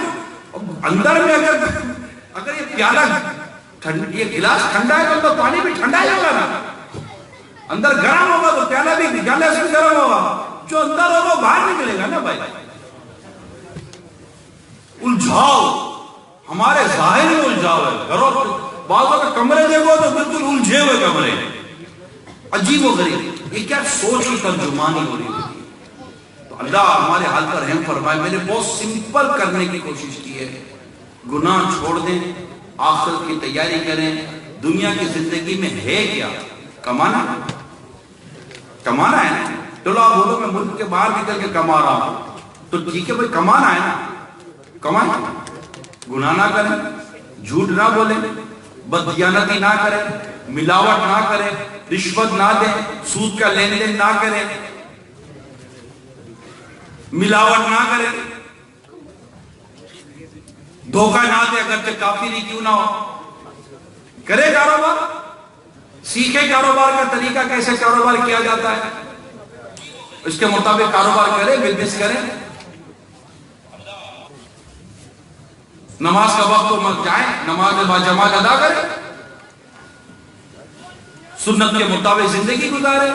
اندر میں اگر یہ پیالہ یہ گلاس ٹھنڈا ہے تو پانی بھی ٹھنڈا ہی ہوگا نا, اندر گرم ہوگا تو پیالہ بھی گلاس بھی گرم ہوگا, جو اندر ہوگا وہ باہر نکلے گا نا بھائی. الجھاؤ ہمارے ظاہر میں الجھاؤ ہے. گھروں بعضوں کے کمرے دیکھو تو بالکل الجھے ہوئے کمرے, عجیب و غریب. یہ کیا سوچ کی ترجمانی ہو رہی ہے. تو اللہ ہمارے حال پر رحم فرمائے. میں نے بہت سمپل کرنے کی کوشش کی ہے. گناہ چھوڑ دیں, آخرت کی تیاری کریں. دنیا کی زندگی میں ہے کیا؟ کمانا, کمانا ہے نا. چلو آپ بولو میں ملک کے باہر نکل کے کما رہا ہوں, تو ٹھیک ہے بھائی, کمانا ہے نا, کمائیں. گناہ نہ کریں, جھوٹ نہ بولیں, بددیانتی نہ کریں, ملاوٹ نہ کریں, رشوت نہ دیں, سود کا لین دین نہ کریں, ملاوٹ نہ کریں, دھوکہ نہ دیں اگرچہ کافر ہی کیوں نہ ہو. کرے کاروبار, سیکھے کاروبار کا طریقہ کیسے کاروبار کیا جاتا ہے, اس کے مطابق کاروبار کریں, بزنس کریں. نماز کا وقت تو مت جائیں, نماز باجماعت ادا کریں, سنت کے مطابق زندگی گزاریں,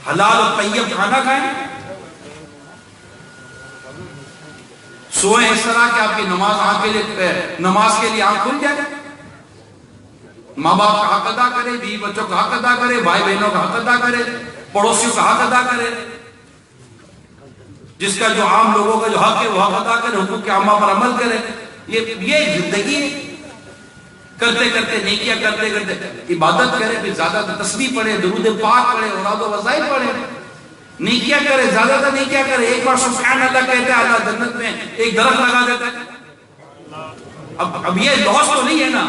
حلال اور طیب کھانا کھائیں, سوئیں اس طرح کہ آپ کی نماز کے لیے آنکھ کھل جائے. ماں باپ کا حق ادا کرے, بیوی بچوں کا حق ادا کرے, بھائی بہنوں کا حق ادا کرے, پڑوسیوں کا حق ادا کرے, جس کا جو عام لوگوں کا جو حق ہے وہ حق ادا کرے, حقوق کے عامہ پر عمل کرے. یہ زندگی کرتے کرتے, نیکیاں کرتے کرتے, عبادت کرے, پھر زیادہ تسبیح پڑھے, درود پاک پڑھے, اوراد و وظائف پڑھے, نیکیاں کرے, زیادہ تر نیکیاں کرے. ایک بار سبحان اللہ کہتے ہیں, اللہ جنت میں ایک درخت لگا دیتا ہے. اب یہ لاس تو نہیں ہے نا,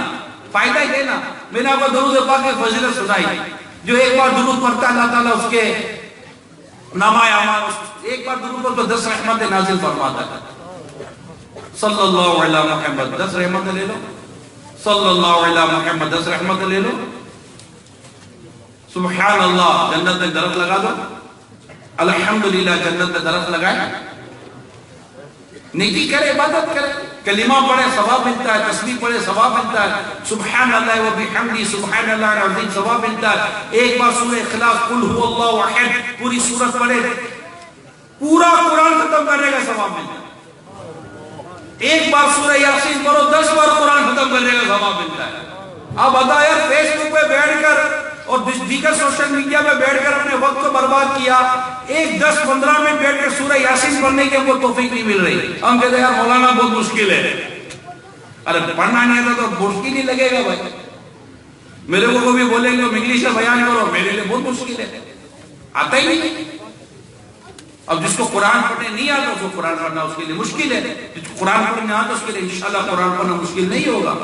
فائدہ ہی ہے نا. میں نے آپ کو درود پاک کی فضیلت سنائی, جو ایک بار درود پڑھتا ہے اللہ تعالیٰ اس کے نامہ اعمال, ایک بار درود پڑھتا 10 رحمت نازل فرماتا ہے. صلی اللہ علیہ محمد 10 رحمت لے لو, صلی اللہ علیہ محمد 10 رحمت لے لو. سبحان اللہ جنت میں درخت لگا دو, الحمدللہ جنت میں درخت لگائے. نیکی کرے, عبادت کرے, کلمہ پڑھے ثواب ملتا ہے, تسبیح پڑھے ثواب ملتا ہے, سبحان اللہ و بحمدہ سبحان اللہ العظیم ثواب ملتا ہے. ایک بار سورہ اخلاص قل هو اللہ احد پوری سورت پڑھے, پورا قرآن ختم کرنے کا ثواب ملتا ہے. ایک بار سورہ یاسین پڑھو 10 بار قرآن ختم کرنے کا ثواب ملتا ہے. اب بتا یار فیس بک پہ بیٹھ کر اور دیگر سوشل میڈیا پہ بیٹھ کر اپنے وقت کو برباد کیا, ایک 10-15 منٹ بیٹھ کر سورہ یاسین پڑھنے کی ہم کو توفیق نہیں مل رہی. ہم کہتے ہیں یار مولانا بہت مشکل ہے. ارے پڑھنا نہیں آتا تو مشکل ہی لگے گا بھائی. میرے کو بھی بولیں گے انگلش میں بیان کرو، میرے لیے بہت مشکل ہے، آتا ہی نہیں. اب جس کو قرآن پڑھنے نہیں آتا اس کو قرآن پڑھنا اس کے لیے مشکل ہے، جس کو قرآن پڑھنے آتا اس کے لیے انشاءاللہ قرآن پڑھنا مشکل نہیں ہوگا.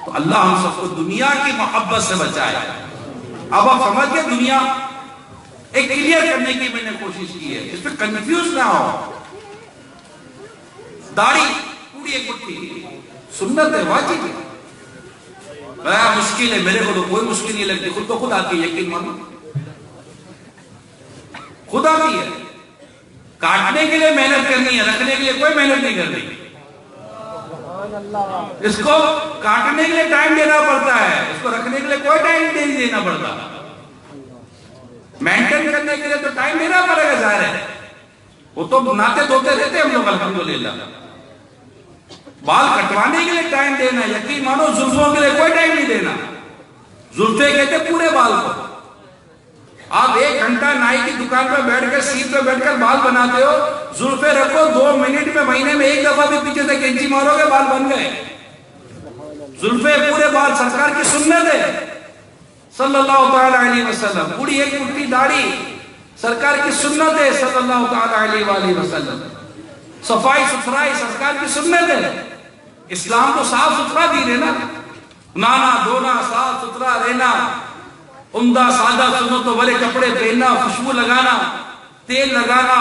تو اللہ ہم سب کو دنیا کی محبت سے بچائے. اب آپ سمجھ گئے دنیا ایک کلیئر کرنے کی میں نے کوشش کی ہے، اس پہ کنفیوز نہ ہو. داڑھی پوری ایک مٹھی سنت ہے، واجب ہے. مشکل ہے، میرے کو تو کوئی مشکل نہیں لگتی، خود کو خود آتی ہے، یقین مانو خود آتی ہے. کاٹنے کے لیے محنت کرنی ہے، رکھنے کے لیے کوئی محنت نہیں کرنی. اس کو کاٹنے کے لیے ٹائم دینا پڑتا ہے، اس کو رکھنے کے لیے کوئی ٹائم نہیں دینا پڑتا. مینٹین کرنے کے لیے تو ٹائم دینا پڑے گا، ظاہر ہے. وہ تو ناتے دھوتے رہتے ہم لوگ الحمدللہ. بال کٹوانے کے لیے ٹائم دینا، یقین مانو زلفوں کے لیے کوئی ٹائم نہیں دینا. زلفے کہتے پورے بال کو. آپ 1 گھنٹہ نائی کی دکان پہ بیٹھ کر سیٹ پہ بیٹھ کر بال بناتے ہو، زلفے رکھو 2 منٹ میں، مہینے میں 1 دفعہ بھی پیچھے سے کینچی مارو گے بال بن گئے. زلفے پورے بال سرکار کی سنت ہے صلی اللہ تعالی علیہ وسلم. پوری ایک مٹھی داڑھی سرکار کی سنت ہے صلی اللہ تعالی علیہ وسلم. صفائی ستھرائی سرکار کی سنت ہے. اسلام تو صاف ستھرا دین ہے نا، نانا دھونا، صاف ستھرا رہنا، عمدہ سادہ سنتوں والے کپڑے پہننا، خوشبو لگانا، تیل لگانا،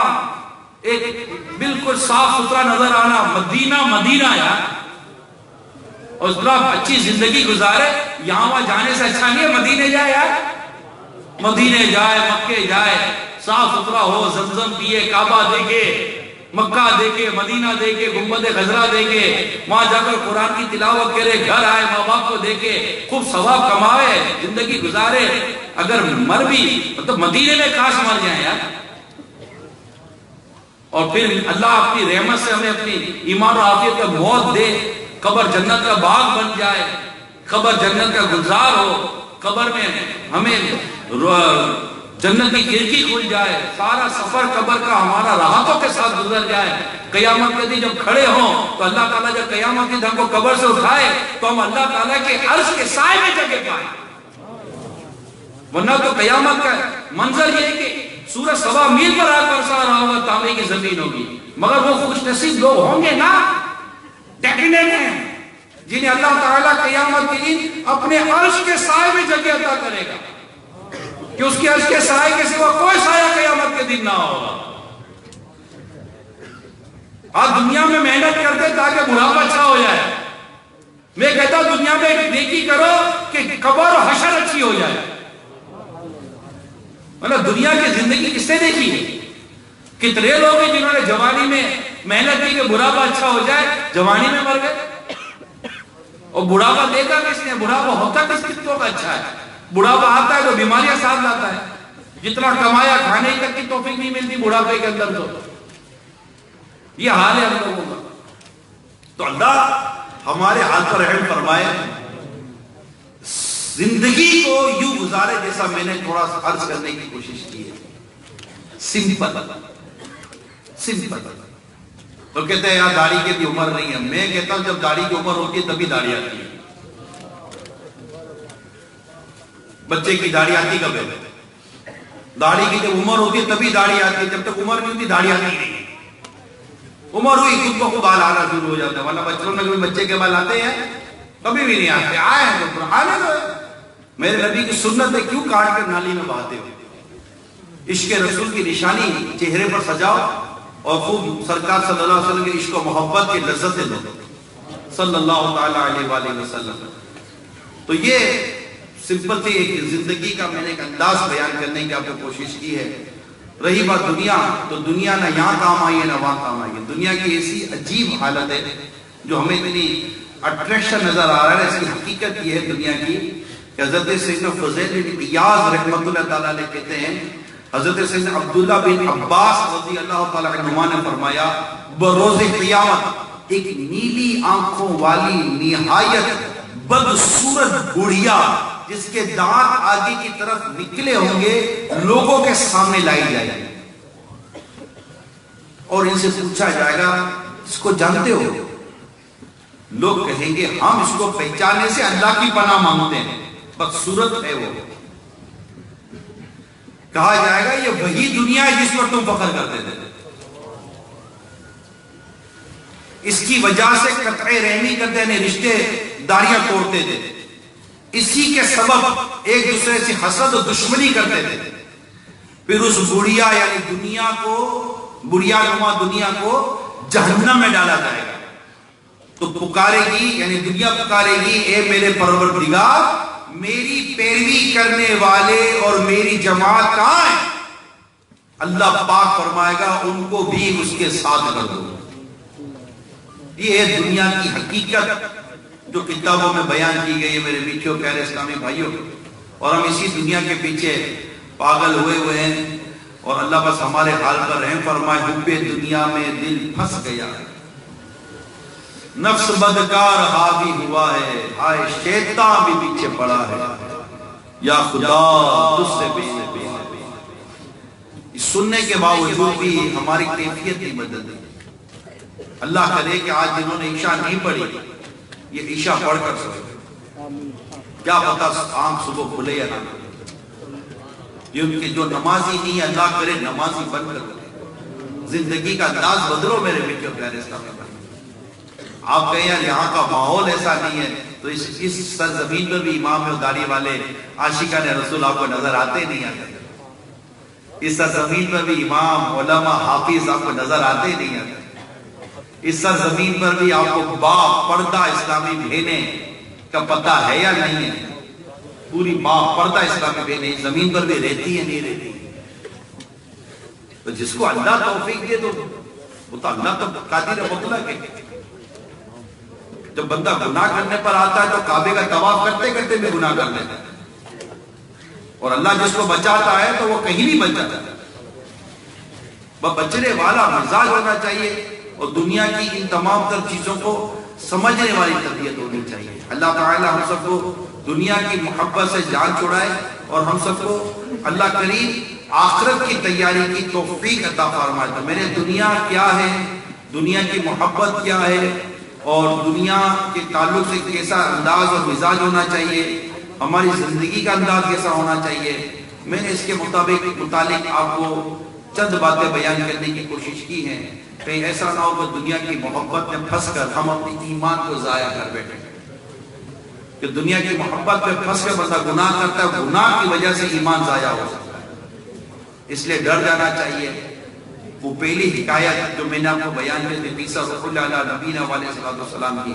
ایک بالکل صاف ستھرا نظر آنا. مدینہ یار، اور اس طرح اچھی زندگی گزارے. یہاں وہاں جانے سے اچھا نہیں ہے مدینے جائے یار. مدینے جائے، مکے جائے، صاف ستھرا ہو، زمزم پیے، کعبہ دیکھے، مکہ دیکھے، مدینہ دیکھے، گنبد خضرا دیکھے، وہاں جا کر قرآن کی تلاوت کرے، گھر آئے، ماں باپ کو دیکھے، خوب ثواب کمائے، زندگی گزارے. اگر مر بھی تو مدینے میں کاش مر جائیں یار. اور پھر اللہ اپنی رحمت سے ہمیں اپنی ایمان و عافیت کا موت دے، قبر جنت کا باغ بن جائے، قبر جنت کا گلزار ہو، قبر میں ہمیں جنت کی کھڑکی کھل جائے، سارا سفر قبر کا ہمارا راحتوں کے ساتھ گزر جائے. قیامت کے دن جب کھڑے ہوں تو اللہ تعالیٰ جب قیامت کے دن ہم کو قبر سے اٹھائے تو ہم اللہ تعالیٰ کے عرش کے سائے میں جگہ پائیں. ورنہ تو قیامت کا منظر یہ ہے کہ سورج 1.25 میل پر آگ برسا رہا ہوگا، تانبے کی زمین ہوگی، مگر وہ خوش نصیب لوگ ہوں گے نا، ڈیفینیٹ ہیں، جنہیں اللہ تعالیٰ قیامت کے دن اپنے عرش کے سائے میں جگہ عطا کرے گا کہ اس کے عرش کے سائے کے سوا کوئی سایہ قیامت کے دن نہ ہوگا. آج دنیا میں محنت کرتے تاکہ بڑھاپا اچھا ہو جائے. میں کہتا ہوں دنیا میں نیکی کرو کہ قبر و حشر اچھی ہو جائے. مطلب دنیا کی زندگی کس نے دیکھی ہے؟ کتنے لوگ ہیں جنہوں نے جوانی میں محنت کی کہ بڑھاپا اچھا ہو جائے، جوانی میں مر گئے. اور بڑھاپا دیکھا کس نے؟ بڑھاپا ہوتا کس کتوں کا اچھا ہے؟ بڑھاپا آتا ہے تو بیماریاں ساتھ لاتا ہے. جتنا کمایا کھانے تک کی توفیق نہیں ملتی بڑھاپے کے اندر. تو یہ حال ہے ہم لوگوں کا. تو اللہ ہمارے حال پر رحم فرمائے، زندگی کو یوں گزارے جیسا میں نے تھوڑا سا عرض کرنے کی کوشش کی ہے. سمپل. تو کہتے ہیں یار داڑھی کی بھی عمر نہیں ہے. میں کہتا ہوں جب داڑھی کی عمر ہوتی ہے تبھی داڑھی آتی ہے. بچے کی داڑھی آتی کب ہے؟ داڑھی کی جب عمر ہوتی ہے تبھی داڑھی آتی ہے. جب تک عمر نہیں ہوتی داڑھی آتی نہیں. عمر ہوئی خود کو خود بال آنا شروع ہو جاتا ہے. ورنہ بچوں میں کبھی بچے کے بال آتے ہیں؟ کبھی بھی نہیں آتے. آئے ہیں تو آنے دو. میرے نبی کی سنت ہے کیوں کاٹ کر نالی میں بہاتے ہو؟ عشق رسول کی نشانی چہرے پر سجاؤ اور خوب سرکار صلی اللہ علیہ وسلم کے عشق و محبت کی لذتیں دو صلی اللہ تعالی علیہ وآلہ وسلم. تو یہ سمپل سی ایک زندگی کا میں نے ایک انداز بیان کرنے کی آپ کو کوشش کی ہے. رہی بات دنیا، تو دنیا نہ یہاں کام آئی ہے نہ وہاں کام آئی ہے. دنیا کی ایسی عجیب حالت ہے جو ہمیں اتنی اٹریکشن نظر آ رہا ہے. اس کی حقیقت یہ ہے دنیا کی کہ حضرت سیدنا فضیل بن عیاض رحمۃ اللہ تعالیٰ علیہ کہتے ہیں حضرت سیدنا عبداللہ بن عباس رضی اللہ تعالیٰ عنہما نے فرمایا بروز قیامت ایک نیلی آنکھوں والی نہایت بدصورت بڑھیا جس کے دانت آگے کی طرف نکلے ہوں گے لوگوں کے سامنے لائی جائے گی اور ان سے پوچھا جائے گا اس کو جانتے ہو؟ لوگ کہیں گے ہم اس کو پہچانے سے اللہ کی پناہ مانگتے ہیں، بدصورت ہے وہ. کہا جائے گا یہ وہی دنیا ہے جس پر تم فخر کرتے تھے، اس کی وجہ سے قطع رحمی کرتے ہیں، رشتے داریاں توڑتے تھے، اسی کے سبب ایک دوسرے سے حسد و دشمنی کرتے تھے. پھر اس بڑیا یعنی دنیا کو، بڑیا نما دنیا کو جہنم میں ڈالا جائے گا. تو پکارے گی یعنی دنیا پکارے گی اے میرے پروردگار میری پیروی کرنے والے اور میری جماعت کہاں ہے؟ اللہ پاک فرمائے گا ان کو بھی اس کے ساتھ کر دو. یہ ہے دنیا کی حقیقت جو کتابوں میں بیان کی گئی ہے میرے میٹھیوں پیارے اسلامی بھائیوں. اور ہم اسی دنیا کے پیچھے پاگل ہوئے ہیں، اور اللہ بس ہمارے حال پر رحم فرمائے. حب دنیا میں دل پھنس گیا ہے، نفس بدکار حاوی ہوا ہے، ہائے شیطان بھی پیچھے پڑا ہے، یا خدا تجھ سے بے. سننے کے باوجود بھی ہماری کیفیت نہیں بدلتی. اللہ کرے کہ آج جنہوں نے عشاء نہیں پڑھی یہ عشاء پڑھ کر سکے، کیا پتا آنکھ صبح کھلے یا نہ. یہ ان کے جو نمازی نہیں ہے اللہ کرے نمازی بن کر زندگی کا انداز بدلو میرے بیٹے پیارے اسلامی بھائی. آپ کہیں یار یہاں کا ماحول ایسا نہیں ہے، تو اس سرزمین پر بھی امام و داڑھی والے عاشقان رسول آپ کو نظر آتے نہیں آتے. اس سرزمین پر بھی امام علماء حافظ آپ کو نظر آتے نہیں آتے. اس سرزمین پر بھی آپ کو باپ پردہ اسلامی بہنیں کا پتہ ہے یا نہیں ہے؟ پوری باپ پردہ اسلامی بہنیں زمین پر بھی رہتی ہے نہیں رہتی. تو جس کو اللہ توفیق دے تو وہ تو اللہ تو قادر مطلق ہے. جب بندہ گناہ کرنے پر آتا ہے تو کعبے کا طواف کرتے کرتے بھی گناہ کر لیتا ہے، اور اللہ جس کو بچاتا ہے تو وہ کہیں نہیں بچ جاتا. بچنے والا مزاج ہونا چاہیے، اور دنیا کی ان تمام تر چیزوں کو سمجھنے والی طبیعت ہونی چاہیے. اللہ تعالی ہم سب کو دنیا کی محبت سے جان چھڑائے، اور ہم سب کو اللہ کریم آخرت کی تیاری کی توفیق عطا فرمائے. تو میرے دنیا کیا ہے، دنیا کی محبت کیا ہے، اور دنیا کے تعلق سے کیسا انداز اور مزاج ہونا چاہیے، ہماری زندگی کا انداز کیسا ہونا چاہیے. میں نے اس کے متعلق آپ کو چند باتیں بیان کرنے کی کوشش کی ہیں. کہیں ایسا نہ ہو کہ دنیا کی محبت میں پھنس کر ہم اپنی ایمان کو ضائع کر بیٹھیں، کہ دنیا کی محبت میں پھنس کر بندہ گناہ کرتا ہے، گناہ کی وجہ سے ایمان ضائع ہو سکتا ہے. اس لیے ڈر جانا چاہیے. وہ پہلی حکایت جو میں نے آپ کو بیان کی تھی عیسیٰ رسول اللہ علیہ نبینا علیہ السلام کی،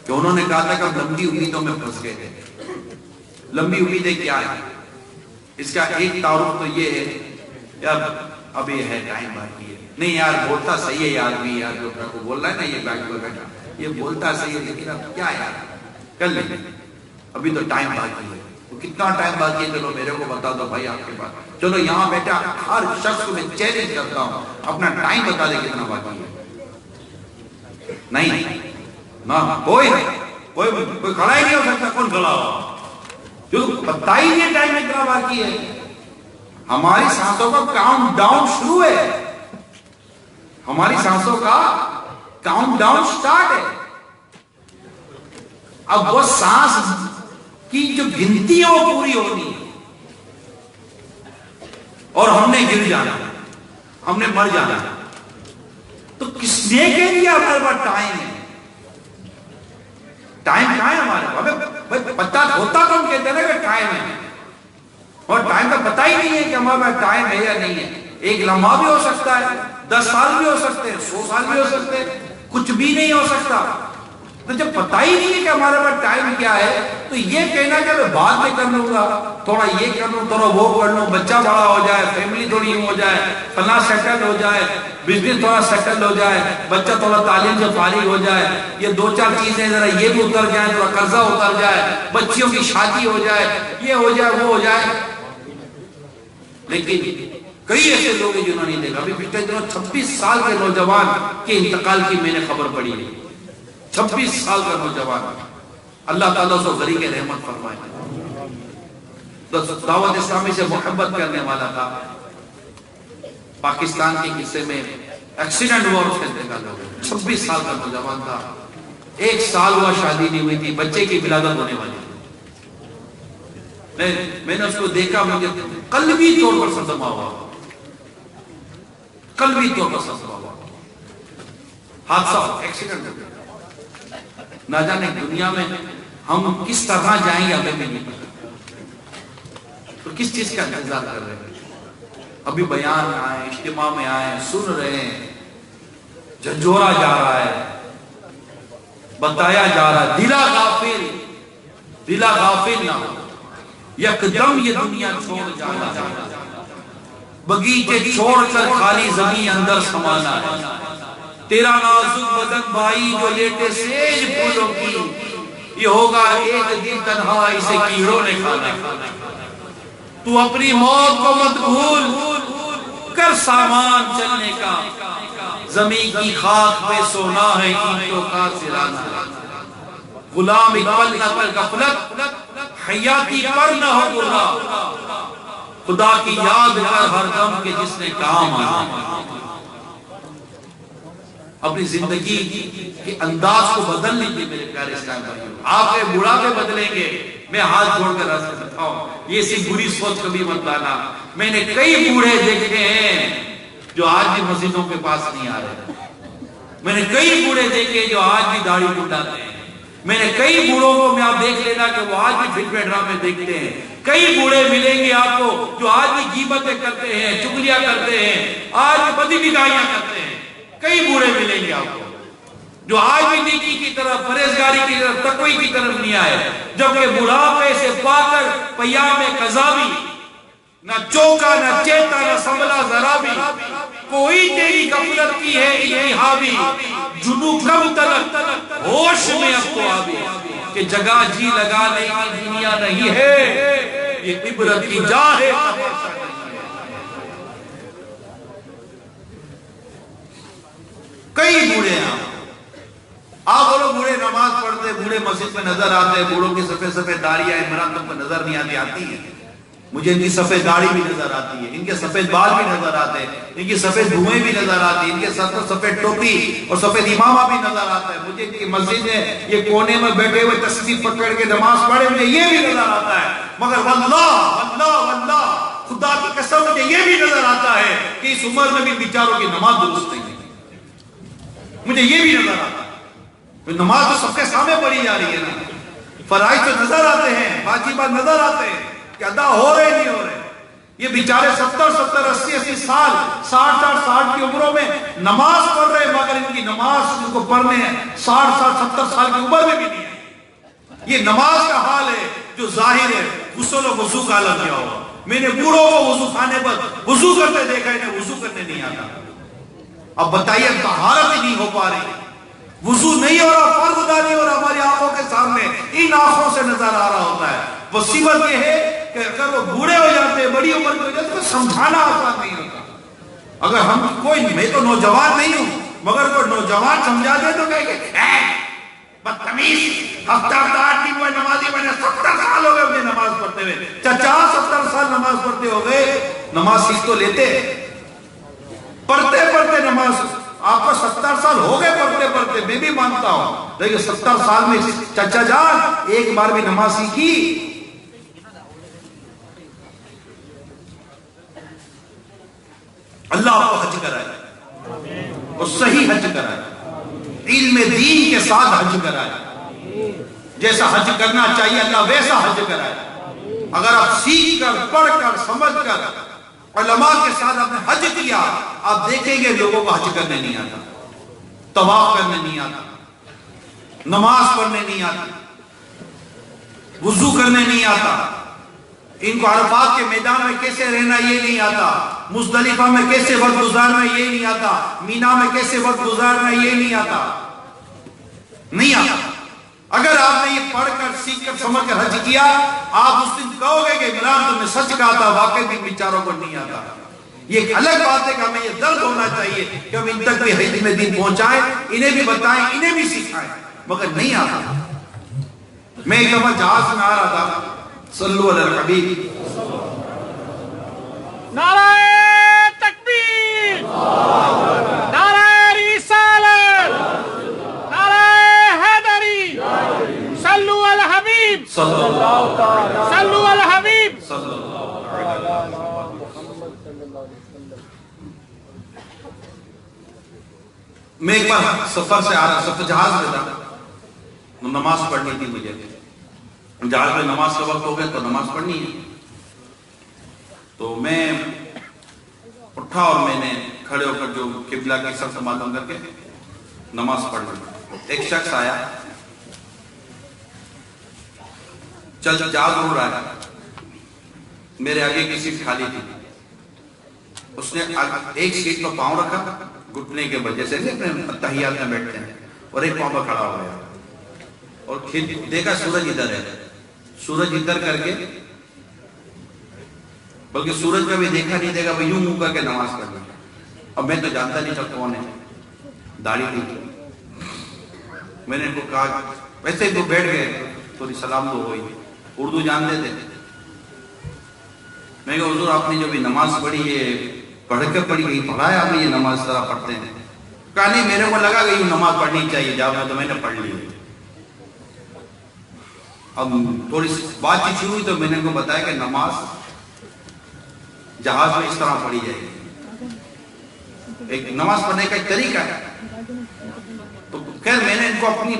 کہ انہوں نے کہا تھا کہ ہم لمبی امیدوں میں پھنس گئے تھے. لمبی امیدیں کیا ہیں؟ اس کا ایک تعارف تو یہ ہے یار اب یہ ہے ٹائم باقی ہے. نہیں یار بولتا صحیح ہے یار، بھی یار جو کو بول رہا ہے نا یہ بیٹھ پر بیٹھا یہ بولتا صحیح ہے، لیکن اب کیا یار کر لیں گے، ابھی تو ٹائم باقی ہے. کتنا ٹائم باقی ہے؟ چلو میرے کو بتا دو بھائی آپ کے پاس. چلو یہاں بیٹھا ہر شخص کو میں چیلنج کرتا ہوں اپنا ٹائم بتا دے کتنا باقی ہے. نہیں نہ کوئی کھڑا ہی نہیں ہو سکتا. کون کھڑا ہو جو پتہ ہی نہیں ٹائم اتنا باقی ہے. ہماری سانسوں کا کاؤنٹ ڈاؤن شروع ہے، ہماری سانسوں کا کاؤنٹ ڈاؤن سٹارٹ ہے. اب وہ سانس کی جو گنتی ہے وہ پوری ہونی ہے، اور ہم نے گر جانا، ہم نے مر جانا. تو کس نے کہہ دیا ہمارے پاس ٹائم ہے؟ ٹائم کہاں ہے ہمارے پاس؟ پتہ ہوتا تو ہم کہتے ہیں کہ ٹائم ہے، اور ٹائم کا پتہ ہی نہیں ہے کہ ہمارے پاس ٹائم ہے یا نہیں ہے. ایک لمحہ بھی ہو سکتا ہے، 10 سال بھی ہو سکتے ہیں، 100 سال بھی ہو سکتے ہیں، کچھ بھی نہیں ہو سکتا. تو جب پتہ ہی نہیں ہے کہ ہمارے پاس ٹائم کیا ہے تو یہ کہنا کہ میں بعد میں کر لوں گا، تھوڑا یہ کر لوں، تھوڑا وہ کر لوں، بچہ بڑا ہو جائے، فیملی تھوڑی ہو جائے، فلاں سیٹل ہو جائے، بزنس تھوڑا سیٹل ہو جائے، بچہ تھوڑا تعلیم سے فارغ ہو جائے، یہ 2-4 چیزیں ذرا یہ بھی اتر جائیں، تھوڑا قرضہ اتر جائے، بچیوں کی شادی ہو جائے، یہ ہو جائے وہ ہو جائے. لیکن کئی ایسے لوگ ہیں جنہوں نے دیکھا. ابھی پچھلے دنوں 26 سال کے نوجوان کے انتقال کی میں نے خبر پڑھی ہے. 26 سال کا نوجوان، اللہ تعالیٰ سے غریق رحمت فرمائے. تو دعوت اسلامی سے محبت کرنے والا تھا. پاکستان کے حصے میں ایکسیڈنٹ ہوا، اس کے انتقال ہو گیا. 26 سال کا نوجوان تھا. 1 سال ہوا شادی نہیں ہوئی تھی، بچے کی ولادت ہونے والی تھی۔ میں نے اس کو دیکھا، مجھے قلبی طور پر صدمہ ہوا، قلبی طور پر صدمہ ہوا۔ حادثہ ایکسیڈنٹ ہو گیا۔ نہ جانے دنیا میں ہم کس طرح جائیں گے ہمیں بھی نہیں پتا، تو کس چیز کا انتظار کر رہے ہیں؟ ابھی بیان میں آئے، اجتماع میں آئے، سن رہے ہیں، جھنجھوڑا جا رہا ہے، بتایا جا رہا ہے، دلا غافل نہ ہو، یکدم یہ دنیا چھوڑ جانا، بغیچے چھوڑ کر خالی زمین اندر سمانا ہے۔ تیرا نازک بدن بھائی جو لیٹے سیج پھولوں کی، یہ ہوگا ایک دن تنہا اسے کیڑوں نے کھانا۔ تو اپنی موت کو مت بھول کر سامان چلنے کا، زمین کی خاک پہ سونا ہے اینٹوں کا سرانا۔ غلام ایک پل نہ کر غفلت، حیاتی پر نہ ہو گرا، خدا کی یاد کر ہر دم کے جس نے کام آنا۔ اپنی زندگی کے انداز کو بدل لیجیے میرے پیارے اسلام بھائیوں۔ آپ کے بڑھاپے بدلیں گے، میں ہاتھ جوڑ کر عرض کرتا ہوں، یہ سی بری سوچ کبھی مت لانا۔ میں نے کئی بوڑھے دیکھے ہیں جو آج بھی مسجدوں کے پاس نہیں آ رہے، میں نے کئی بوڑھے دیکھے جو آج بھی داڑھی منڈاتے ہیں، میں نے کئی بوڑھوں کو میں آپ دیکھ لینا کہ وہ آج بھی فلم ڈرامے دیکھتے ہیں، کئی بوڑھے ملیں گے آپ کو جو آج بھی غیبتیں کرتے ہیں، چغلیاں کرتے ہیں، آج بھی بدنگاہیاں کرتے ہیں۔ کئی بوڑھے ملیں گے آپ کو جو آج بھی نیکی کی طرف، پرہیزگاری کی طرف، تقوی کی طرف نہیں آئے، جبکہ بڑھاپے سے پا کر پیام قضا بھی نہ چوکا، نہ چیتا، نہ سنبھلا ذرا بھی، کوئی تیری غفلت کی ہے انتہا بھی، جنو کب تلک ہوش میں اب تو آبی، کہ جگہ جی لگانے کی دنیا نہیں ہے، یہ عبرت کی جا ہے۔ کئی بوڑھے ہیں آپ بولو بوڑھے نماز پڑھتے، بوڑھے مسجد میں نظر آتے، بوڑھوں کی سفید سفید داڑیاں عمران تم کو نظر نہیں آتی ہیں، مجھے ان کی سفید داڑھی بھی نظر آتی ہے، ان کے سفید بال بھی نظر آتے ہیں، ان کی سفید دھوئیں بھی نظر آتی ہیں، ان کے سر پر سفید ٹوپی اور سفید امامہ بھی نظر آتا ہے، مجھے ان کی مسجد میں یہ کونے میں بیٹھے ہوئے تسبیح پکڑ کے نماز پڑھے مجھے یہ بھی نظر آتا ہے، مگر واللہ خدا کی قسم مجھے یہ بھی نظر آتا ہے کہ اس عمر میں بھی بیچاروں کی نماز درست نہیں ہے، مجھے یہ بھی نظر آتا ہے۔ نماز تو سب کے سامنے پڑھی جا رہی ہے نا، فرائض تو نظر آتے ہیں، واجبات نظر آتے ہیں کہ ادا ہو رہے نہیں ہو رہے، یہ بیچارے 70 80 سال 60 کی عمروں میں نماز پڑھ رہے، مگر ان کی نماز ان کو پڑھنے 60 70 سال کی عمر میں بھی نہیں ہے۔ یہ نماز کا حال ہے جو ظاہر ہے، غسل و وضو کا عالم کیا ہوگا۔ میں نے بوڑھوں کو وضو خانے پر وضو کرتے دیکھا، انہیں وضو کرنے نہیں آتا۔ اب بتائیے طہارت ہی نہیں ہو پا رہی، وضو نہیں ہو رہا، فرض ادا نہیں ہو رہا، ہماری آنکھوں کے سامنے ان آنکھوں سے نظر آ رہا ہوتا ہے۔ مصیبت یہ ہے کہ اگر وہ بوڑھے ہو جاتے ہیں، بڑی عمر کے ہو جاتے ہیں، تو سمجھانا آسان نہیں ہوتا۔ اگر ہم کوئی، میں تو نوجوان نہیں ہوں، مگر کوئی نوجوان سمجھا دے تو کہیں گے اے بدتمیز، ہفتہ 8 دن ہوئے نمازی بنے، 70 سال ہو گئے مجھے نماز پڑھتے ہوئے، چچا 70 سال نماز پڑھتے ہو گئے، نماز سیکھ تو لیتے، پڑھتے نماز، آپ کو 70 سال ہو گئے پڑھتے، میں بھی مانتا ہوں، لیکن 70 سال میں چچا جان ایک بار بھی نماز سیکھی؟ اللہ آپ کو حج کرائے اور صحیح حج کرائے، علم دین کے ساتھ حج کرائے، جیسا حج کرنا چاہیے اللہ ویسا حج کرائے۔ اگر آپ سیکھ کر، پڑھ کر، سمجھ کر علماء کے ساتھ آپ نے حج کیا، آپ دیکھیں گے لوگوں کو حج کرنے نہیں آتا، طواف کرنے نہیں آتا، نماز پڑھنے نہیں آتی، وضو کرنے نہیں آتا، ان کو عرفات کے میدان میں کیسے رہنا یہ نہیں آتا، مزدلفہ میں کیسے وقت گزارنا یہ نہیں آتا، مینا میں کیسے وقت گزارنا یہ نہیں آتا، نہیں آتا۔ اگر آپ نے یہ پڑھ کر، سیکھ کر، سمجھ کر حج کیا، آپ اس دن کہو گے کہ عمران تم نے سچ کہا تھا، واقعی بھی بیچاروں کو نہیں آتا۔ یہ ایک الگ بات ہے کہ ہمیں یہ درد ہونا چاہیے کہ ہم ان تک بھی علم دین پہنچائیں، انہیں بھی بتائیں، انہیں بھی سکھائیں، مگر نہیں آتا۔ میں ایک دفعہ جہاز میں آ رہا تھا، صلو علی الحبیب، نعرہ تکبیر، نعرہ رسالت، نعرہ حیدر، صلی اللہ تعالی علیہ علی وسلم. محمد صلی اللہ علیہ وسلم. میں ایک بار سفر سے آ رہا، سفر جہاز میں تھا، نماز پڑھنی تھی مجھے. جہاز میں نماز کا وقت ہو گیا تو نماز پڑھنی ہے. تو میں اٹھا اور میں نے کھڑے ہو کر جو قبلہ کی سب سے معلوم کر کے نماز پڑھ لی. ایک شخص آیا، جہاز اڑ رہا ہے، میرے آگے کی سیٹ خالی تھی. اس نے ایک سیٹ پر پاؤں رکھا گھٹنے کے وجہ سے اپنے تحیات میں بیٹھتے ہیں، اور ایک پاؤں پر کھڑا ہو گیا اور دیکھا سورج ادھر ہے. سورج ادھر کر کے، بلکہ سورج میں بھی دیکھا نہیں، دیکھا بھائی یوں منہ کر کے نماز پڑھنا. اب میں تو جانتا نہیں تھا کون ہے، داڑھی تھی. میں نے ان کو کہا، ویسے ہی وہ بیٹھ گئے، تھوڑی سلام تو ہوئی، اردو جانتے تھے. میں کہا حضور آپ نے جو بھی نماز پڑھی ہے پڑھ کے پڑھی گئی، پڑھا ہے آپ نے یہ نماز طرح پڑھتے ہیں؟ کہا نہیں، میرے کو لگا کہ یہ نماز پڑھنی چاہیے جب میں، تو میں نے پڑھ لی. اب تھوڑی سی بات چیت شروع ہوئی تو میں نے ان کو بتایا کہ نماز جہاز میں اس طرح پڑھی جائے گی. ایک نماز پڑھنے کا ایک طریقہ ہے. تو خیر میں نے ان کو اپنی،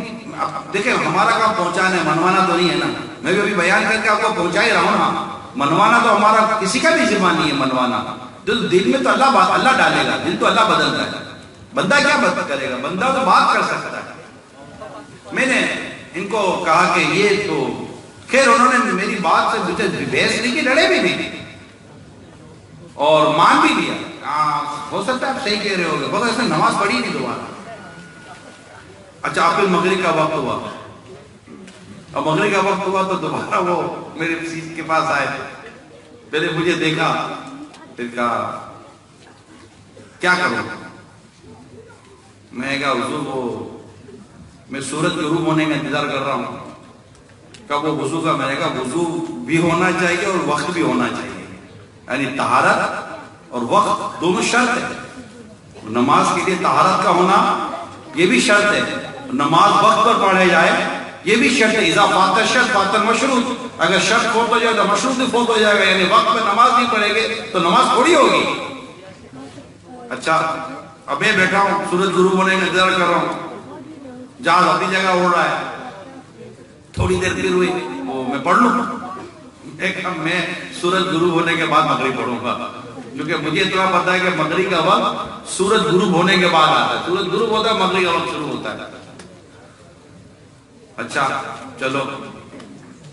دیکھیں ہمارا کام پہنچانا ہے، منوانا تو نہیں ہے نا. میں بھی ابھی بیان کر کے آپ کو پہنچا ہی رہا ہوں نا. منوانا تو ہمارا کسی کا بھی ذمہ نہیں ہے. منوانا دل میں تو اللہ ڈالے گا، دل تو اللہ بدلتا ہے. بندہ کیا کرے گا؟ بندہ تو بات کر سکتا ہے. میں نے ان کو کہا کہ یہ تو خیر انہوں نے میری بات سے مجھے بحث نہیں کی، لڑے بھی نہیں اور مان بھی لیا. ہو سکتا ہے آپ صحیح کہہ رہے ہوگے، مگر اس نے نماز پڑھی نہیں دوبارہ. اچھا آپ مغرب کا وقت ہوا، اب مغرب کا وقت ہوا تو دوبارہ وہ میرے سیٹ کے پاس آئے. پہلے مجھے دیکھا، پھر کہا کیا کروں؟ میں کہا حضور وہ میں سورج کے غروب ہونے کا انتظار کر رہا ہوں. کہا وہ وضو کا؟ میں نے کہا وضو بھی ہونا چاہیے اور وقت بھی ہونا چاہیے، یعنی طہارت اور وقت دونوں شرط ہے. نماز کے لیے طہارت کا ہونا یہ بھی شرط ہے، نماز وقت پر پڑھے جائے یہ بھی شرط ہے. اذا فات الشرط فات المشروط، اگر شرط فوت ہو جائے تو مشروط بھی فوت ہو جائے گا، یعنی وقت میں نماز نہیں پڑھیں گے تو نماز تھوڑی ہوگی. اچھا اب میں بیٹھا ہوں، سورج غروب ہونے کا انتظار کر رہا ہوں، جہاز اپنی جگہ اڑ رہا ہے. تھوڑی دیر پھر ہوئی وہ میں پڑھ لوں. میں سورج غروب ہونے کے بعد مغرب پڑھوں گا، کیونکہ مجھے اتنا پتا ہے کہ مغرب کا وقت سورج غروب ہونے کے بعد آتا ہے. سورج غروب ہوتا ہے، مغرب کا وقت شروع ہوتا ہے. اچھا چلو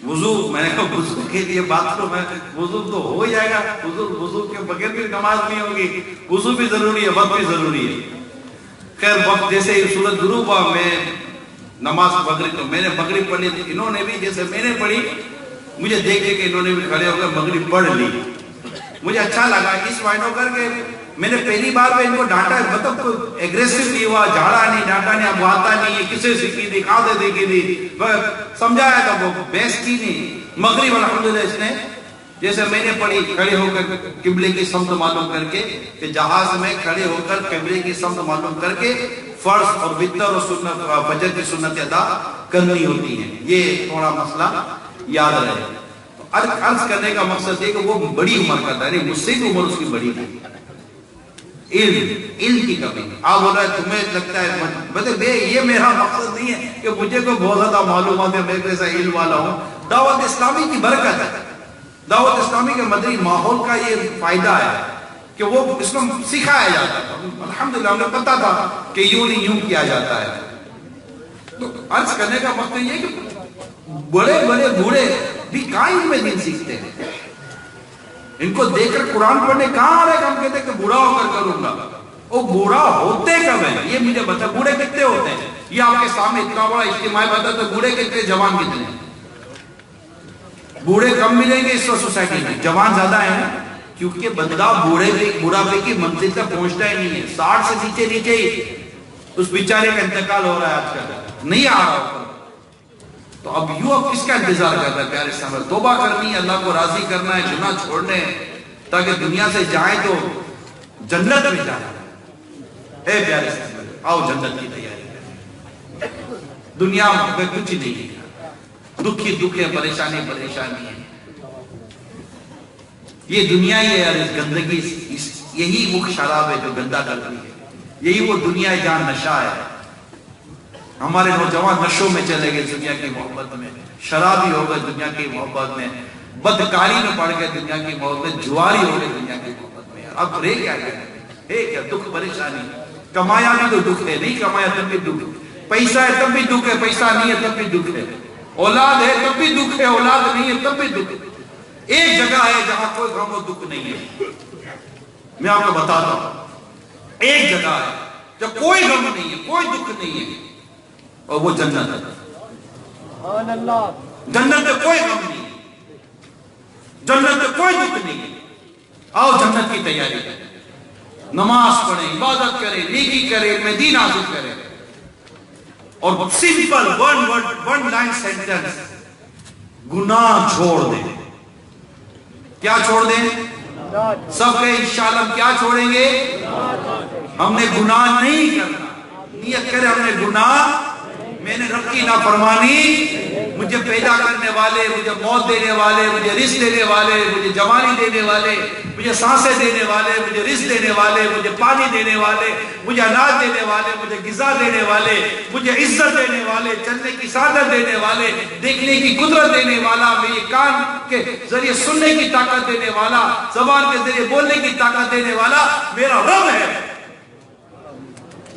وضو، میں نے کہا وضو کے لیے بات کرو. میں وضو تو ہو جائے گا، وضو کے بغیر بھی نماز نہیں ہوگی. وضو بھی ضروری ہے، وقت بھی ضروری ہے. خیر وقت جیسے ہی سورج غروب ہوا میں نماز مغرب، تو میں نے مغرب پڑھی. انہوں نے بھی جیسے میں نے پڑھی، مجھے دیکھ کے انہوں نے بھی کھڑے ہو کر مغرب پڑھ لی. مجھے اچھا لگا اس معنی کر کے میں نے پہلی بار میں ان کو ڈانٹا، مطلب کوئی ایگریسو نہیں ہوا، جھاڑا نہیں، ڈانٹا نہیں. اب آتا نہیں ہے، کسے سیکھی تھی، کہاں سے دیکھی تھی، سمجھایا تھا، وہ بحث کی نہیں. مغرب الحمدللہ اس نے جیسے میں نے پڑھی، کھڑے ہو کر قبلے کی سمت معلوم کر کے، کہ جہاز میں کھڑے ہو کر قبلے کی سمت معلوم کر کے فرض اور وتر اور سنت، فجر کی سنت ادا کرنی ہوتی ہیں. یہ تھوڑا مسئلہ یاد رہے. عرض کرنے کا مقصد ہے کہ وہ بڑی عمر کا تھا، مجھ سے بھی عمر اس کی بڑی تھی. علم کی کمی. آپ بول رہے تمہیں لگتا ہے، مطلب یہ میرا مقصد نہیں ہے کہ مجھے کو بہت زیادہ معلومات ہے، میں ایسا علم والا ہوں. دعوت اسلامی کی برکت ہے، دعوت اسلامی کے مدنی ماحول کا یہ فائدہ ہے کہ وہ اس کو سکھایا جاتا ہے. الحمدللہ ہمیں پتا تھا کہ یوں نہیں یوں کیا جاتا ہے. تو عرض کرنے کا مقصد یہ کہ بڑے بڑے بوڑھے بھی کہاں علم دین سیکھتے ہیں. ان کو دیکھ کر قرآن پڑھنے کہاں آ رہے کہ ہم کہتے ہیں کہ بوڑھا ہو کر کروں گا. وہ بوڑھا ہوتے کب ہیں یہ مجھے بتا. بوڑھے کتنے ہوتے ہیں؟ یہ آپ کے سامنے اتنا بڑا اجتماع بتا تو بوڑھے کتنے، جوان کتنے ہیں؟ بوڑھے کم ملیں گے اس وقت سوسائٹی میں، جوان زیادہ ہیں، کیونکہ بندہ بوڑھاپے کی منزل تک پہنچتا ہی نہیں ہے. 60 سے نیچے ہی اس بیچارے کا انتقال ہو رہا ہے آج کل، نہیں آ رہا ہوگا. تو اب یوں اب کس کا انتظار کر رہا ہے؟ پیارے صاحب توبہ کرنی ہے، اللہ کو راضی کرنا ہے، گناہ چھوڑنے تاکہ دنیا سے جائیں تو جنت میں جائیں. اے پیارے صاحب آؤ جنت کی تیاری کریں. دنیا میں کچھ نہیں ہے، دکھ ہی دکھ ہے، پریشانی پریشانی ہے. یہ دنیا ہی ہے یار، اس گندگی، یہی وہ شراب ہے جو گندا کرتی ہے، یہی وہ دنیا ہے جہاں نشہ ہے۔ ہمارے نوجوان نشوں میں چلے گئے دنیا کی محبت میں، شرابی ہو گئے دنیا کی محبت میں، بدکاری میں پڑ گئے دنیا کی محبت میں، جواری ہو گئے دنیا کی محبت میں۔ اب رہ کیا گیا ہے کیا؟ دکھ پریشانی، کمایا بھی تو دکھ ہے، نہیں کمایا تب بھی دکھ ہے، پیسہ ہے تب بھی دکھ ہے، پیسہ نہیں ہے تب بھی دکھ ہے، اولاد ہے تب بھی دکھ ہے، اولاد نہیں ہے تب بھی دکھ ہے۔ ایک جگہ ہے جہاں کوئی غم و دکھ نہیں ہے، میں آپ کو بتاتا ہوں، ایک جگہ ہے جب کوئی غم نہیں ہے، کوئی دکھ نہیں ہے، اور وہ جنت ہے۔ سبحان اللہ۔ جنت میں کوئی غم نہیں ہے، جنت میں کوئی دکھ نہیں ہے۔ آؤ جنت کی تیاری کریں، نماز پڑھیں، عبادت کریں، نیکی کریں، علم دین حاصل کریں، اور سمپل ون لائن سینٹنس، گناہ چھوڑ دیں۔ کیا چھوڑ دیں؟ سب کہ انشاءاللہ ہم کیا چھوڑیں گے؟ ہم نے گناہ نہیں کرنا، نیت کرے ہم نے گناہ، میں نے رب کی نافرمانی، مجھے پیدا کرنے والے، مجھے موت دینے والے، مجھے رزق دینے والے، مجھے جوانی دینے والے، مجھے سانسیں دینے والے، مجھے رزق دینے والے، مجھے پانی دینے والے، مجھے اناج دینے والے، مجھے غذا دینے والے، مجھے عزت دینے والے، چلنے کی سعادت دینے والے، دیکھنے کی قدرت دینے والا، میرے کان کے ذریعے سننے کی طاقت دینے والا، زبان کے ذریعے بولنے کی طاقت دینے والا میرا رب ہے۔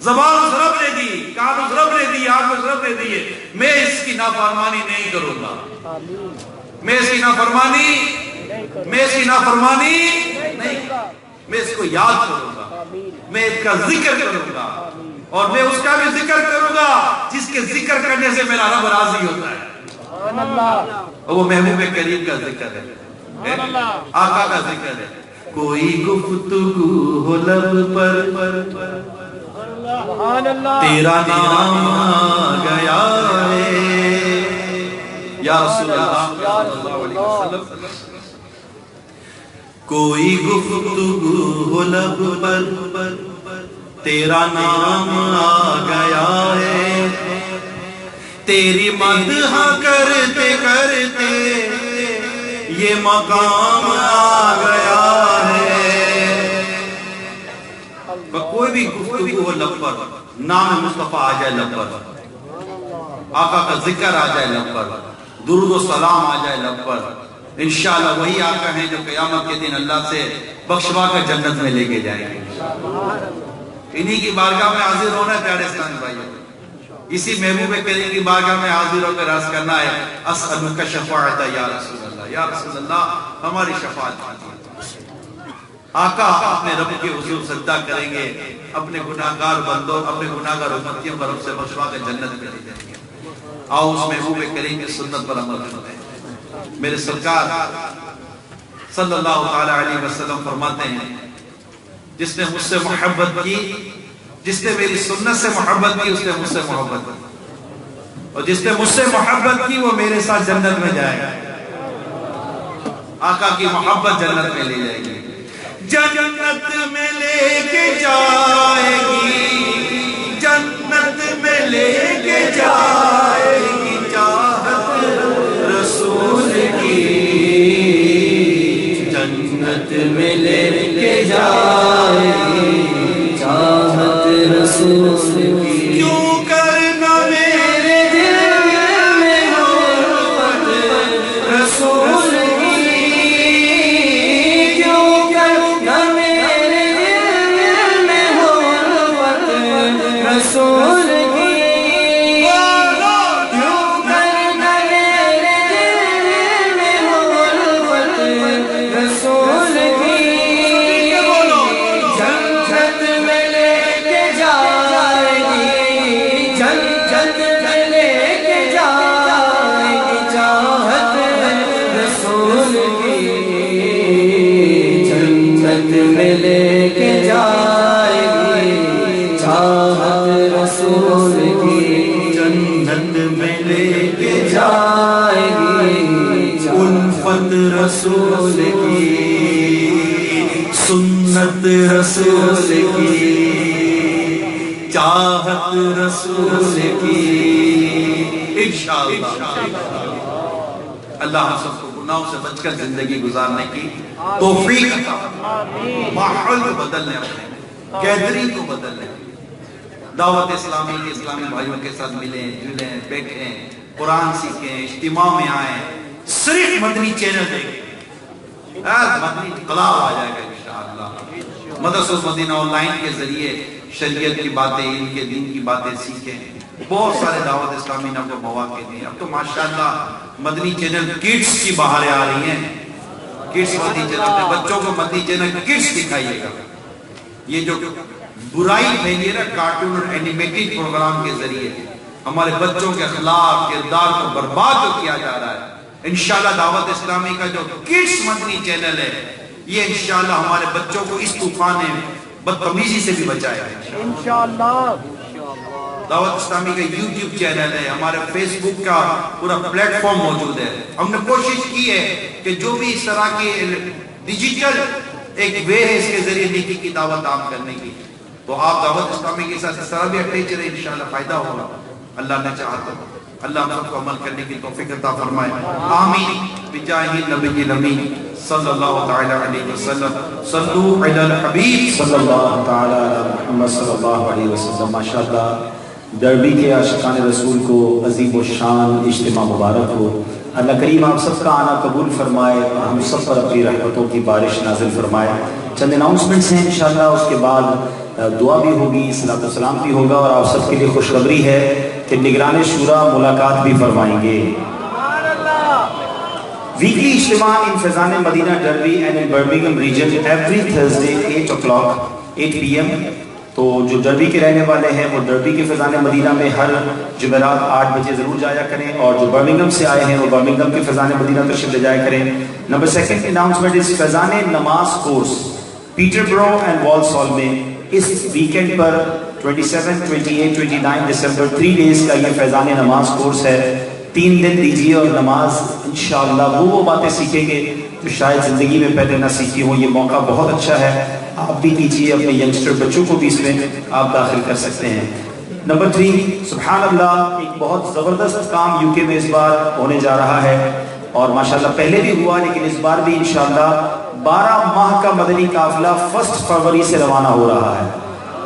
زبان اس رب نے دی، کان اس رب نے دی، آنکھ اس رب نے دی، میں اس کی نافرمانی نہیں کروں گا، میں اس کی نافرمانی نہیں، میں اس کو یاد کروں گا، میں اس کا ذکر کروں گا، اور میں اس کا بھی ذکر کروں گا جس کے ذکر کرنے سے میرا رب راضی ہوتا ہے، اور وہ محبوب کریم کا ذکر ہے، آقا کا ذکر ہے۔ کوئی گفتگو ہو لب پر تیرا نام آ گیا ہے، یا رسول اللہ صلی اللہ علیہ وسلم۔ کوئی گفتگو ہو لب پر تیرا نام آ گیا ہے، تیری مدح کرتے کرتے یہ مقام آ گیا ہے۔ کوئی بھی گفتگو ہو لب پر، نام مصطفیٰ آ جائے لب پر، آقا کا ذکر آ جائے لب پر، درود و سلام آ جائے لب پر، انشاءاللہ وہی آقا ہیں جو قیامت کے دن اللہ سے بخشوا کر جنت میں لے کے جائیں گے۔ انہی کی بارگاہ میں حاضر ہونا ہے پیارے اسلامی بھائیوں، اسی محبوب کریم کی بارگاہ میں حاضر ہو کر عرض کرنا ہے، اسألک شفاعت یا رسول اللہ، یا رسول اللہ ہماری شفاعت کیجیے۔ آقا اپنے رب کے حضور سجدہ کریں گے، اپنے گناہگار بندوں، اپنے گناہگار امتیوں پر رب سے بخشوا کر جنت میں لے جائیں گے۔ آؤ اس محبوب کریم کی سنت پر عمل کرتے ہیں۔ میرے سرکار صلی اللہ تعالی علیہ وسلم فرماتے ہیں، جس نے مجھ سے محبت کی، جس نے میری سنت سے محبت کی، اس نے مجھ سے محبت کی، اور جس نے مجھ سے محبت کی وہ میرے ساتھ جنت میں جائے گا۔ آقا کی محبت جنت میں لے جائے گی، جنت میں لے کے جائے گی، جنت میں لے کے جائے گی، چاہت رسول کی جنت میں لے کے جائے گی، چاہت رسول کی۔ کیوں کرنا میرے دل میں محبت رسول کی، کیوں کرنا میرے دل میں محبت رسول کی، کیوں کرنا میرے دل میں محبت رسول کی، جنت میں لے کے جائے گی، جنت میں لے کے جائے گی، چاہت رسول کی، جنت میں لے کے جائے گی، چاہت رسول کی، جنت میں لے کے جائے گی، الفت رسول کی، سنت رسول کی، چاہت رسول کی، انشاءاللہ۔ اللہ ہم سب کو گناہوں سے بچ کر زندگی گزارنے کی توفیق عطا فرمائے، ماحول کو بدلنے اپنے، گیدرنگ کو بدلنے، دعوت اسلامی کے اسلامی بھائیوں کے ساتھ ملیں جلیں بیٹھیں، قرآن سیکھیں، اجتماع میں آئیں، صرف مدنی چینل دیکھیں، مدنی انقلاب آ جائے گا انشاءاللہ۔ مدرسہ مدینہ آن لائن کے ذریعے شریعت کی باتیں، ان کے دین کی باتیں سیکھیں، بہت سارے دعوت اسلامی نے کو مواقع دیے۔ اب تو ماشاءاللہ مدنی چینل کڈس کی بہاریں آ رہی ہیں، کڈس مدنی چینل پہ بچوں کو مدنی چینل کڈس دکھائیے گا۔ یہ جو برائی پھیلی ہے نا کارٹون اور اینیمیٹڈ پروگرام کے ذریعے ہمارے بچوں کے اخلاق کردار کو برباد کیا جا رہا ہے، انشاءاللہ دعوت اسلامی کا جو کڈس مدنی چینل ہے یہ انشاءاللہ ہمارے بچوں کو اس طوفان بدتمیزی سے بھی بچائے گا انشاءاللہ۔ دعوت اسلامی کا یوٹیوب چینل ہے، ہمارے فیس بک کا پورا پلیٹ فارم موجود ہے۔ ہم نے کوشش کی ہے کہ جو بھی اس طرح کی ڈیجیٹل ایک وے ہے اس کے ذریعے نیکی کی دعوت عام کرنے کی، تو آپ دعوت اسلامی کے ساتھ اس طرح بھی اٹیچ رہے، انشاءاللہ فائدہ ہوگا اللہ نے چاہا تو۔ اللہ ہم سب کو عمل کرنے کی توفیق عطا فرمائے، آمین بجاہ النبی الامین صلی اللہ تعالی علیہ وسلم۔ صلو علی الحبیب صلی اللہ تعالی علی محمد صلی اللہ علیہ وسلم۔ ماشاءاللہ ڈربی کے عاشقان رسول کو عظیم و شان اجتماع مبارک ہو۔ اللہ کریم آپ سب کا آنا قبول فرمائے اور ہم سب پر اپنی رحمتوں کی بارش نازل فرمائے۔ چند اناؤنسمنٹس ہیں انشاءاللہ، اس کے بعد دعا بھی ہوگی، صلاۃ و سلام بھی ہوگا، اور آپ سب کے لیے خوشخبری ہے کہ نگران شورا ملاقات بھی فرمائیں گے۔ ویکلی اجتماع in Faizan Madina Derby and in Birmingham region every Thursday 8 o'clock 8 PM۔ تو جو ڈربی کے رہنے والے ہیں وہ ڈربی کے فیضان مدینہ میں ہر جمعرات 8 بجے ضرور جایا کریں، اور جو برمنگھم سے آئے ہیں وہ برمنگھم کے فیضان مدینہ تشریف لے جایا کریں۔ نمبر سیکنڈ اناؤنسمنٹ اس فیضان نماز کورس پیٹر برو اینڈ والسال میں اس ویکینڈ پر 27, 28, 29 دسمبر 3 days کا یہ فیضان نماز کورس ہے۔ 3 دن دیجیے اور نماز انشاءاللہ وہ باتیں سیکھیں گے جو شاید زندگی میں پہلے نہ سیکھی ہوں۔ یہ موقع بہت اچھا ہے، آپ بھی کیجیے، اپنے ینگسٹر بچوں کو بھی اس میں آپ داخل کر سکتے ہیں۔ نمبر 3 سبحان اللہ، ایک بہت زبردست کام UK میں اس بار ہونے جا رہا ہے، اور ماشاءاللہ پہلے بھی ہوا لیکن اس بار بھی انشاءاللہ 12 ماہ کا مدنی قافلہ 1 فروری سے روانہ ہو رہا ہے۔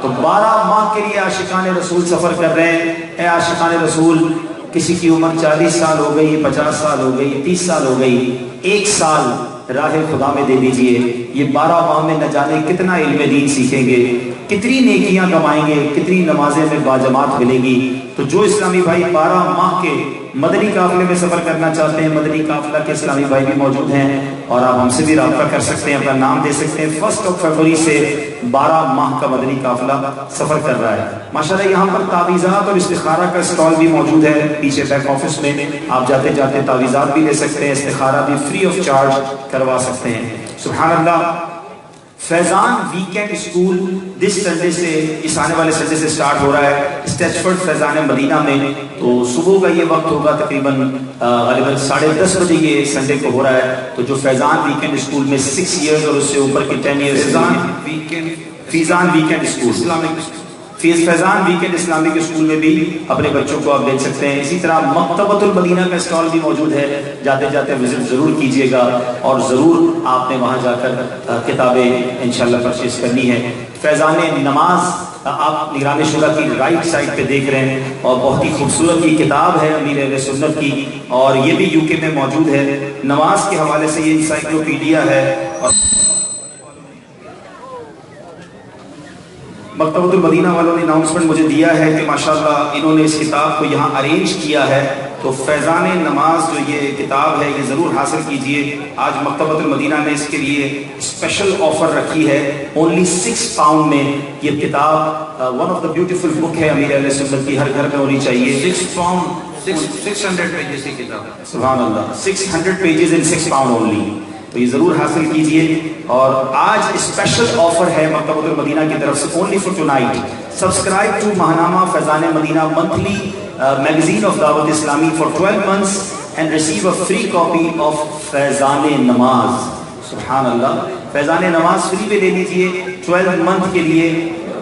تو 12 ماہ کے لیے عاشقان رسول سفر کر رہے ہیں۔ اے عاشقان رسول، کسی کی عمر 40 سال ہو گئی، 50 سال ہو گئی، 30 سال ہو گئی، 1 سال راہ خدا میں دے دیجئے۔ یہ 12 ماہ میں نہ جانے کتنا علم دین سیکھیں گے، کتنی نیکیاں کمائیں گے، کتنی نمازیں میں باجماعت ملیں گی۔ تو جو اسلامی بھائی 12 ماہ کے مدنی قافلے میں سفر کرنا چاہتے ہیں، مدنی قافلہ کے اسلامی بھائی بھی موجود ہیں، اور آپ ہم سے بھی رابطہ کر سکتے ہیں، اپنا نام دے سکتے ہیں۔ 1 فروری سے 12 ماہ کا مدنی قافلہ سفر کر رہا ہے۔ ماشاءاللہ یہاں پر تعویذات اور استخارہ کا اسٹال بھی موجود ہے پیچھے بیک آفس میں، آپ جاتے جاتے تعویذات بھی لے سکتے ہیں، استخارہ بھی فری آف چارج کروا سکتے ہیں۔ سبحان اللہ۔ فیضان ویکینڈ اسکول دس سنڈے سے، اس آنے والے سنڈے سے سٹارٹ ہو رہا ہے اسٹیچفرڈ فیضان مدینہ میں۔ تو صبح کا یہ وقت ہوگا تقریباً غالباً 10:30 بجے یہ سنڈے کو ہو رہا ہے۔ تو جو فیضان ویکینڈ اسکول میں 6 ایئرز اور اس سے اوپر کے 10 ایئرز فیضان ویکینڈ اسکول فیضان ویکینڈ اسلامک اسکول میں بھی اپنے بچوں کو آپ دیکھ سکتے ہیں۔ اسی طرح مکتبۃ المدینہ کا اسٹال بھی موجود ہے، جاتے جاتے وزٹ ضرور کیجیے گا، اور ضرور آپ نے وہاں جا کر کتابیں انشاءاللہ پرچیز کرنی ہے۔ فیضان نماز آپ نگران شورا کی رائٹ سائڈ پہ دیکھ رہے ہیں، اور بہت ہی خوبصورت یہ کتاب ہے امیر اہل سنت کی، اور یہ بھی UK میں موجود ہے۔ نماز کے حوالے سے یہ انسائکلوپیڈیا ہے، اور مکتبۃ المدینہ والوں نے اناؤنسمنٹ مجھے دیا ہے کہ ماشاءاللہ انہوں نے اس کتاب کو یہاں ارینج کیا ہے۔ تو فیضان نماز جو یہ کتاب ہے یہ ضرور حاصل کیجئے۔ آج مکتبۃ المدینہ نے اس کے لیے اسپیشل آفر رکھی ہے، اونلی 6 پاؤنڈ میں یہ کتاب ون آف دا بیوٹیفل بک ہے امیر اہل سنت کی، ہر گھر میں ہونی چاہیے۔ 6 پاؤنڈ 600 پیجز کی کتاب، سبحان اللہ، 600 pages in 6 pounds only۔ تو یہ ضرور حاصل کیجئے، اور آج اسپیشل آفر ہے مکتبۃ المدینہ کی طرف سے، only for tonight۔ Subscribe to ماہنامہ Faizan Madina monthly magazine of Dawat Islami for 12 months and receive a free copy of فیضان نماز۔ سبحان اللہ، فیضان نماز فری میں لے لیجئے 12 month کے لیے،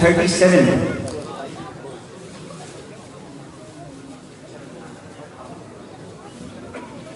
37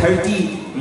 30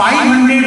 500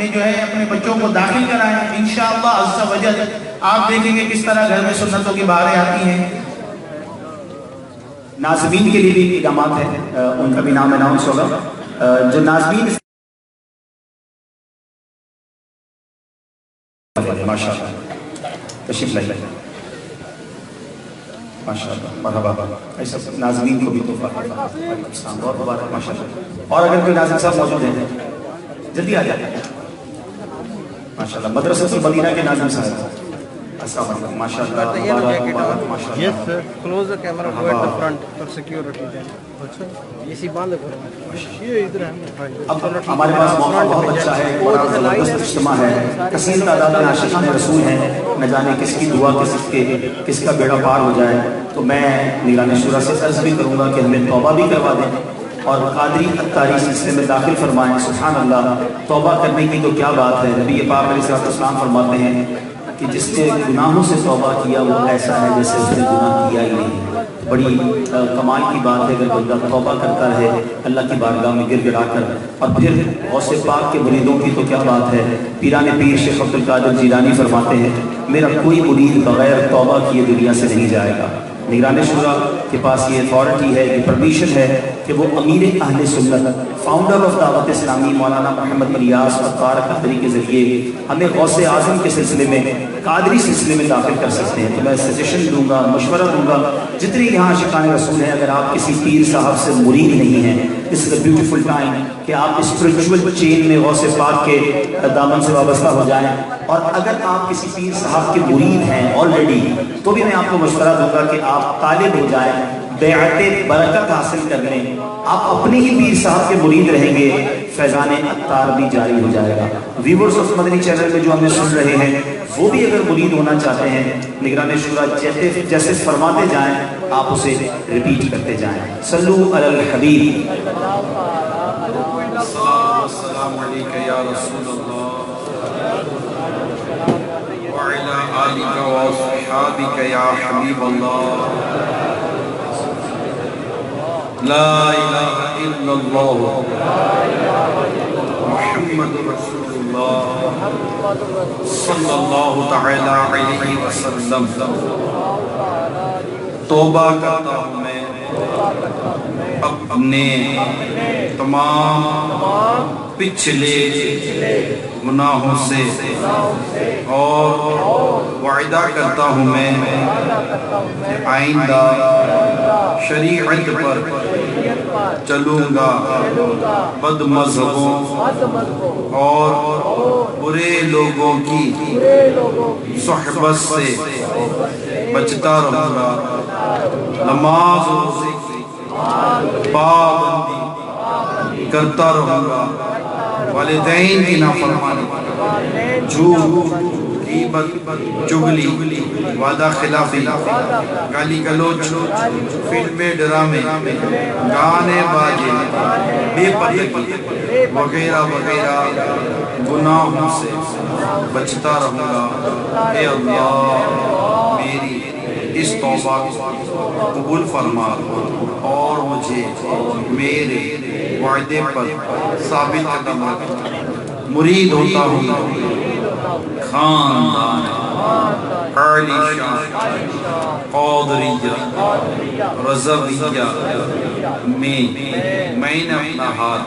میں جو ہے اپنے بچوں کو داخل کرائیں. انشاءاللہ عز و جل آپ دیکھیں گے کس طرح گھر میں سنتوں کی بہاریں آتی ہیں. ناظمین کے لیے بھی اقدامات ہیں، ان کا بھی نام اناؤنس ہوگا. جو ناظمین ماشاء اللہ تشریف لائیے، ماشاء اللہ مرحبا. ایسا ناظمین کو بھی تحفہ بہت مبارک ماشاء اللہ. اور اگر کوئی ناظم صاحب موجود ہیں جلدی آ جائیں. ماشاء اللہ مدرسۃ المدینہ کے ناظم صاحب السلام علیکم. ماشاء اللہ مبارک ماشاء اللہ. Yes sir, close the camera, go at the front for security. اچھا اسی باندھ کرو یہ ادھر ہے. اب ہمارے پاس موقع بہت اچھا ہے، بڑا زبردست اجتماع ہے، کثیر تعداد میں عاشقان رسول ہیں، نہ جانے کس کی دعا کس کا بیڑا پار ہو جائے. تو میں نگران شورا سے عرض بھی کروں گا کہ ہمیں توبہ بھی کروا دیں اور قادری اتاری سلسلے میں داخل فرمائیں. سبحان اللہ، توبہ کرنے کی تو کیا بات ہے. نبی پاک علیہ الصلوۃ والسلام فرماتے ہیں کہ جس نے گناہوں سے توبہ کیا وہ ایسا ہے جیسے اس نے گناہ کیا ہی نہیں. بڑی کمال کی بات ہے اگر بندہ توبہ کرتا رہے اللہ کی بارگاہ میں گر گڑا کر. اور پھر غوث پاک کے مریدوں کی تو کیا بات ہے. پیران پیر شیخ عبد القادر جیلانی فرماتے ہیں میرا کوئی مرید بغیر توبہ کیے دنیا سے نہیں جائے گا. نگران شورا کے پاس یہ اتھارٹی ہے، یہ پرمیشن ہے کہ وہ امیر اہل سنت، فاؤنڈر آف دعوت اسلامی مولانا محمد الیاس عطار قادری کے ذریعے ہمیں غوث اعظم کے سلسلے میں، قادری سلسلے میں داخل کر سکتے ہیں. تو میں سجیشن دوں گا، مشورہ دوں گا جتنے یہاں عاشقان رسول ہیں، اگر آپ کسی پیر صاحب سے مرید نہیں ہیں، اس از اے بیوٹیفل ٹائم کہ آپ اسپرچول چین میں غوث پاک کے دامن سے وابستہ ہو جائیں. اور اگر آپ کسی پیر صاحب کے مرید ہیں آلریڈی تو بھی میں آپ کو مشورہ دوں گا کہ آپ طالب ہو جائیں، بیعت برکت حاصل کر لیں. آپ اپنے ہی پیر صاحب کے مرید رہیں گے، فیضان عطار بھی جاری ہو جائے گا. ویورز آف مدنی چینل میں جو ہمیں سن رہے ہیں وہ بھی اگر مرید ہونا چاہتے ہیں، نگران شورا جیسے فرماتے جائیں آپ اسے ریپیٹ کرتے جائیں. صلو علی الحبیب. السلام علیکم یا رسول اللہ وعلی آلک و اصحابک یا حبیب اللہ. لا الہ الا اللہ محمد رسول اللہ صلی اللہ تعالی علیہ وسلم. توبہ کرتا ہوں میں اپنے تمام پچھلے گناہوں سے اور وعدہ کرتا ہوں میں کہ آئندہ شریعت پر چلوں گا، بد مذہبوں اور برے لوگوں کی صحبت سے بچتا رہوں گا، نماز روزے کی پابندی کرتا رہوں گا، والدین کی نافرمانی، جھوٹ، غیبت، چغلی، وعدہ خلافی، گالی گلوچ، فلمیں، ڈرامے، گانے باجے، بے پردگی وغیرہ وغیرہ گناہوں سے بچتا رہوں گا. اے اللہ میری اس توبہ کو قبول فرما اور مجھے میرے وعدے پر ثابت قدم رکھ. مرید ہوتا ہوں خاندان عالی شان قادریہ رضویہ میں نے اپنا ہاتھ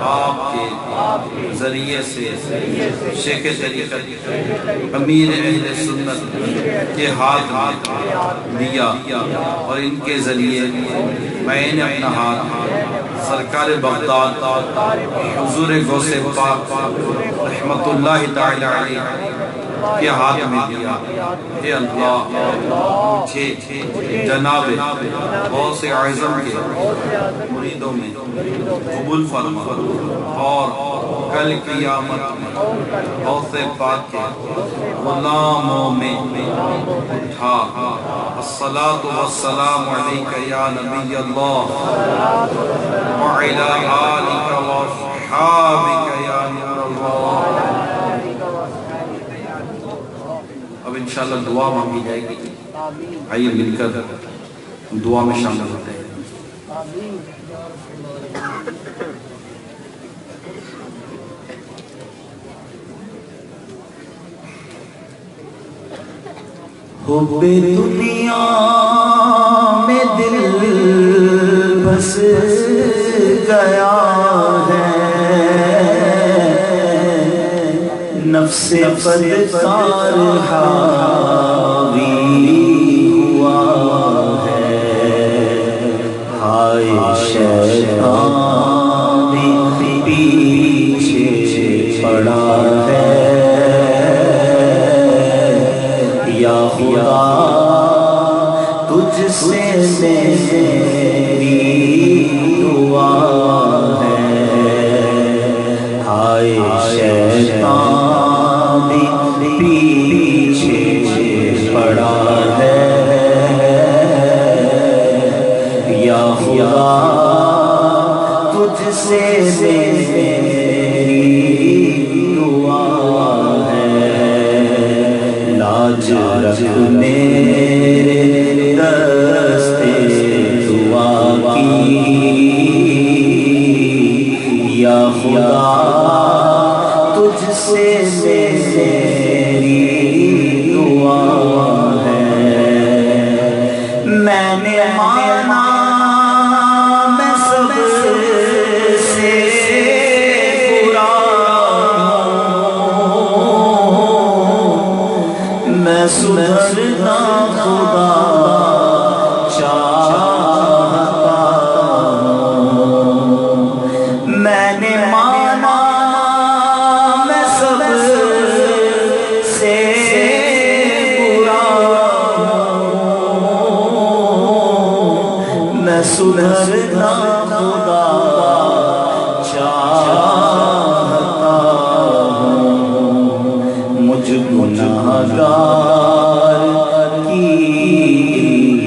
آپ کے ذریعے سے شیخ طریقت امیر اہل سنت کے ہاتھ میں دیا اور ان کے ذریعے میں نے اپنا ہاتھ سرکار بغداد حضور غوث پاک رحمت اللہ تعالی علیہ کے ہاتھ میں دیا. اے اللہ مجھے جناب غوث اعظم کے مریدوں میں قبول فرما اور کل قیامت میں غوث پاک کے غلاموں میں اٹھا. الصلاة والسلام علیک یا نبی اللہ وعلی آلک واصحابک یا نور اللہ. اب انشاءاللہ دعا مانگی جائے گی، آئیے مل کر دعا میں شامل ہوتے ہیں. حب دنیا میں دل بس گیا ہے، نفس بدکار حاوی ہوا ہے، ہائے شیطان پیچھے پڑا ہے، یا خدا تجھ سے میری دعا ہے، ہائے شیطان پیچھے پڑا ہے، یا خدا تجھ سے میری دعا ہے، لاج رکھ میرے رستے دعا کی، یا خدا تجھ سے میری دعا ہے، میں نے مانا میں سب سے برا ہوں، میں سدھرنا خدا چاہتا ہوں، میں نے مانا میں سب سے برا ہوں، میں سدھرنا خدا چاہتا ہوں، مجھ گناہگار کی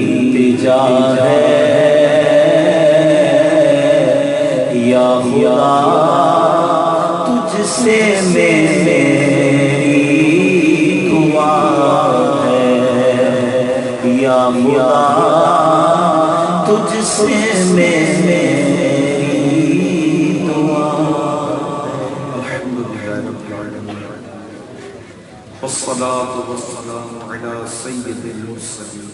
التجا ہے، یا خدا تجھ سے میری دعا ہے، یا خدا تجھ سے میری دعا الحمدللہ رب العالمین والصلاة والسلام علی سید المرسلین